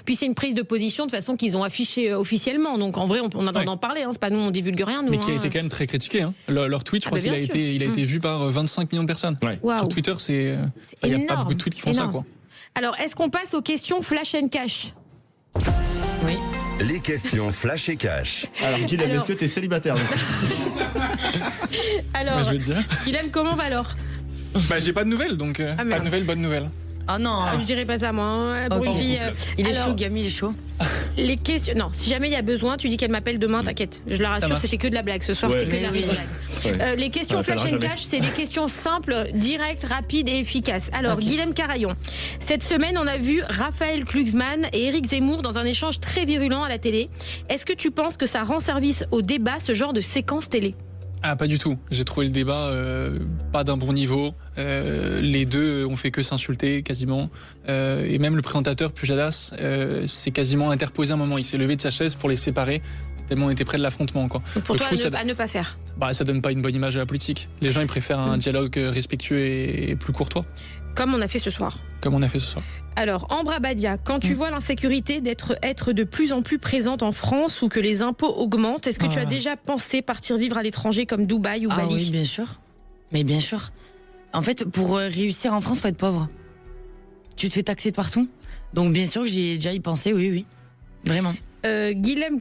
Speaker 3: puis c'est une prise de position de façon qu'ils ont affichée officiellement. Donc en vrai, on a d'en parler. C'est pas nous, on divulgue rien. Nous,
Speaker 6: mais qui a été quand même très critiqué. Leur tweet, je crois qu'il a été vu par 25 millions de personnes.
Speaker 3: Wow.
Speaker 6: Sur Twitter, il n'y a pas beaucoup de tweets qui font ça quoi.
Speaker 3: Alors, est-ce qu'on passe aux questions flash and cash ?
Speaker 5: Oui.
Speaker 2: Les questions flash et cash.
Speaker 4: Alors, Guilhem, est-ce que tu es célibataire?
Speaker 3: Alors,
Speaker 6: je vais te dire.
Speaker 3: Guilhem, comment va alors?
Speaker 6: J'ai pas de nouvelles, donc pas de nouvelles, bonne nouvelle.
Speaker 5: Oh non.
Speaker 3: Je dirais pas ça, moi. Pour une fille,
Speaker 5: il est chaud, Gami, il est chaud.
Speaker 3: Les questions. Non, si jamais il y a besoin, tu dis qu'elle m'appelle demain, t'inquiète. Je la rassure, c'était que de la blague. Ce soir, c'était que de la rigolade. Les questions flash and cash, c'est des questions simples, directes, rapides et efficaces. Alors, Guilhem Carayon. Cette semaine, on a vu Raphaël Glucksmann et Éric Zemmour dans un échange très virulent à la télé. Est-ce que tu penses que ça rend service au débat, ce genre de séquence télé ?
Speaker 6: Ah, pas du tout. J'ai trouvé le débat pas d'un bon niveau. Les deux ont fait que s'insulter quasiment. Et même le présentateur Pujadas s'est quasiment interposé un moment. Il s'est levé de sa chaise pour les séparer. Tellement on était près de l'affrontement. Quoi.
Speaker 3: Donc pour toi, à ne pas faire.
Speaker 6: Ça donne pas une bonne image de la politique. Les gens ils préfèrent un dialogue respectueux et plus courtois.
Speaker 3: Comme on a fait ce soir. Alors, Ambra Badia, quand tu vois l'insécurité être de plus en plus présente en France ou que les impôts augmentent, est-ce que tu as déjà pensé partir vivre à l'étranger comme Dubaï ou Bali ?
Speaker 5: Oui, bien sûr. Mais bien sûr. En fait, pour réussir en France, faut être pauvre. Tu te fais taxer de partout. Donc bien sûr que j'ai déjà y pensé, oui. Vraiment.
Speaker 3: Guilhem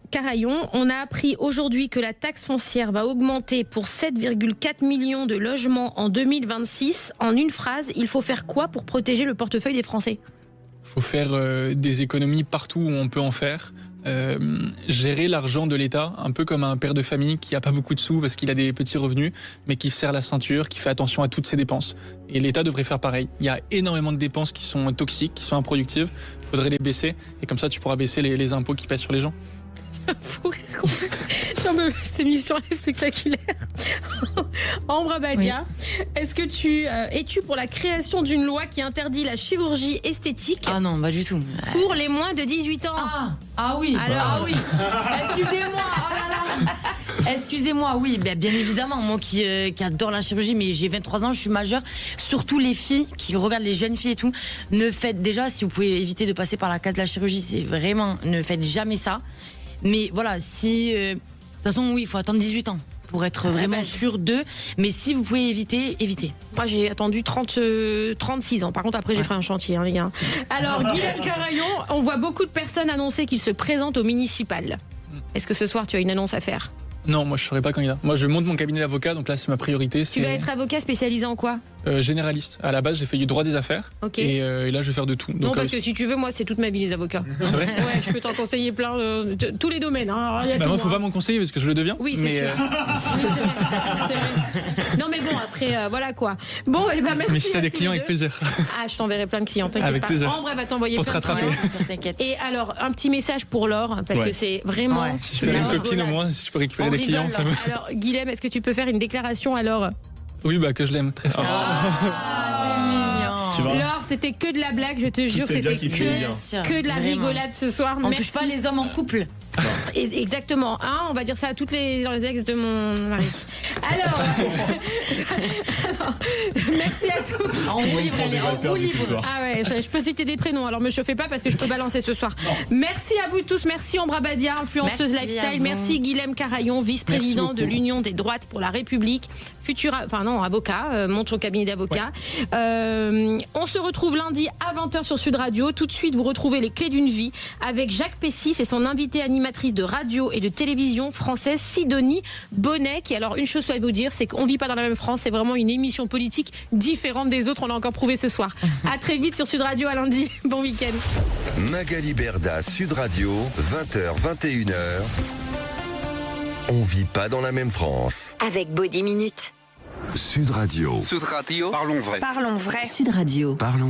Speaker 3: Carayon, on a appris aujourd'hui que la taxe foncière va augmenter pour 7,4 millions de logements en 2026. En une phrase, il faut faire quoi pour protéger le portefeuille des Français ?
Speaker 6: Il faut faire des économies partout où on peut en faire. Gérer l'argent de l'État, un peu comme un père de famille qui n'a pas beaucoup de sous parce qu'il a des petits revenus, mais qui serre la ceinture, qui fait attention à toutes ses dépenses. Et l'État devrait faire pareil. Il y a énormément de dépenses qui sont toxiques, qui sont improductives. Il faudrait les baisser. Et comme ça, tu pourras baisser les impôts qui pèsent sur les gens.
Speaker 3: Non, mais cette émission est spectaculaire. Ambra Badia, est-ce que es-tu pour la création d'une loi qui interdit la chirurgie esthétique ?
Speaker 5: Ah non, pas du tout.
Speaker 3: Pour les moins de 18 ans.
Speaker 5: Ah oui.
Speaker 3: Alors,
Speaker 5: oui. Excusez-moi. Excusez-moi, oui, bien évidemment, moi qui adore la chirurgie, mais j'ai 23 ans, je suis majeure. Surtout les filles qui regardent les jeunes filles et tout, ne faites déjà, si vous pouvez éviter de passer par la case de la chirurgie, c'est vraiment, ne faites jamais ça. Mais voilà, si... de toute façon, oui, il faut attendre 18 ans pour être vraiment sûr d'eux. Mais si vous pouvez éviter, évitez.
Speaker 3: Moi, j'ai attendu 36 ans. Par contre, après, j'ai fait un chantier, les gars. Alors, Guilhem Carayon, on voit beaucoup de personnes annoncer qu'ils se présentent au municipal. Est-ce que ce soir, tu as une annonce à faire ?
Speaker 6: Non, moi je ne serai pas candidat. Moi je monte mon cabinet d'avocat, donc là c'est ma priorité.
Speaker 3: Tu vas être avocat spécialisé en quoi ?
Speaker 6: Généraliste. À la base j'ai fait du droit des affaires. Et là je vais faire de tout.
Speaker 3: Non, donc, parce que si tu veux, moi c'est toute ma vie les avocats.
Speaker 6: C'est vrai ?
Speaker 3: Ouais, je peux t'en conseiller plein, tous les domaines. Hein.
Speaker 6: Moi il ne faut pas m'en conseiller parce que je le deviens.
Speaker 3: Oui, c'est sûr. C'est vrai. Non mais bon, après voilà quoi. Bon, merci.
Speaker 6: Mais si tu as des clients, avec plaisir.
Speaker 3: Ah, je t'enverrai plein de clients, t'inquiète
Speaker 6: avec
Speaker 3: pas.
Speaker 6: Plaisir.
Speaker 3: Ambre, elle va t'envoyer
Speaker 6: pour
Speaker 3: plein
Speaker 6: te rattraper.
Speaker 3: De clients. Et alors, un petit message pour Laure, parce que c'est vraiment... Ouais.
Speaker 6: Si je fais une copine au moins, si je peux récupérer des clients, ça me...
Speaker 3: Alors, Guilhem, est-ce que tu peux faire une déclaration à Laure ?
Speaker 6: Oui, que je l'aime très fort.
Speaker 3: C'est mignon. Laure, c'était que de la blague, je te jure, c'était que de la rigolade ce soir.
Speaker 5: On ne touche pas les hommes en couple.
Speaker 3: Exactement. On va dire ça à toutes les ex de mon mari. Alors, merci à tous.
Speaker 5: En roue libre, elle est en roue libre.
Speaker 3: Ah ouais, je peux citer des prénoms, alors me chauffez pas parce que je peux balancer ce soir. Merci à vous tous, merci Ambra Badia, influenceuse
Speaker 5: Merci à
Speaker 3: lifestyle,
Speaker 5: vous.
Speaker 3: merci Guilhem Carayon, vice-président
Speaker 6: Merci
Speaker 3: de
Speaker 6: beaucoup.
Speaker 3: l'Union des droites pour la République, avocat, monte son cabinet d'avocat. On se retrouve lundi à 20h sur Sud Radio. Tout de suite, vous retrouvez les clés d'une vie avec Jacques Pessis et son invitée animatrice de radio et de télévision française, Sidonie Bonnet. Qui, alors, une chose à vous dire, c'est qu'on vit pas dans la même France. C'est vraiment une émission politique différente des autres. On l'a encore prouvé ce soir. À très vite sur Sud Radio, à lundi. Bon week-end.
Speaker 2: Magali Berda, Sud Radio, 20h, 21h. On vit pas dans la même France.
Speaker 1: Avec Body Minute.
Speaker 2: Sud Radio.
Speaker 8: Sud Radio. Parlons vrai.
Speaker 1: Parlons vrai.
Speaker 9: Sud Radio.
Speaker 2: Parlons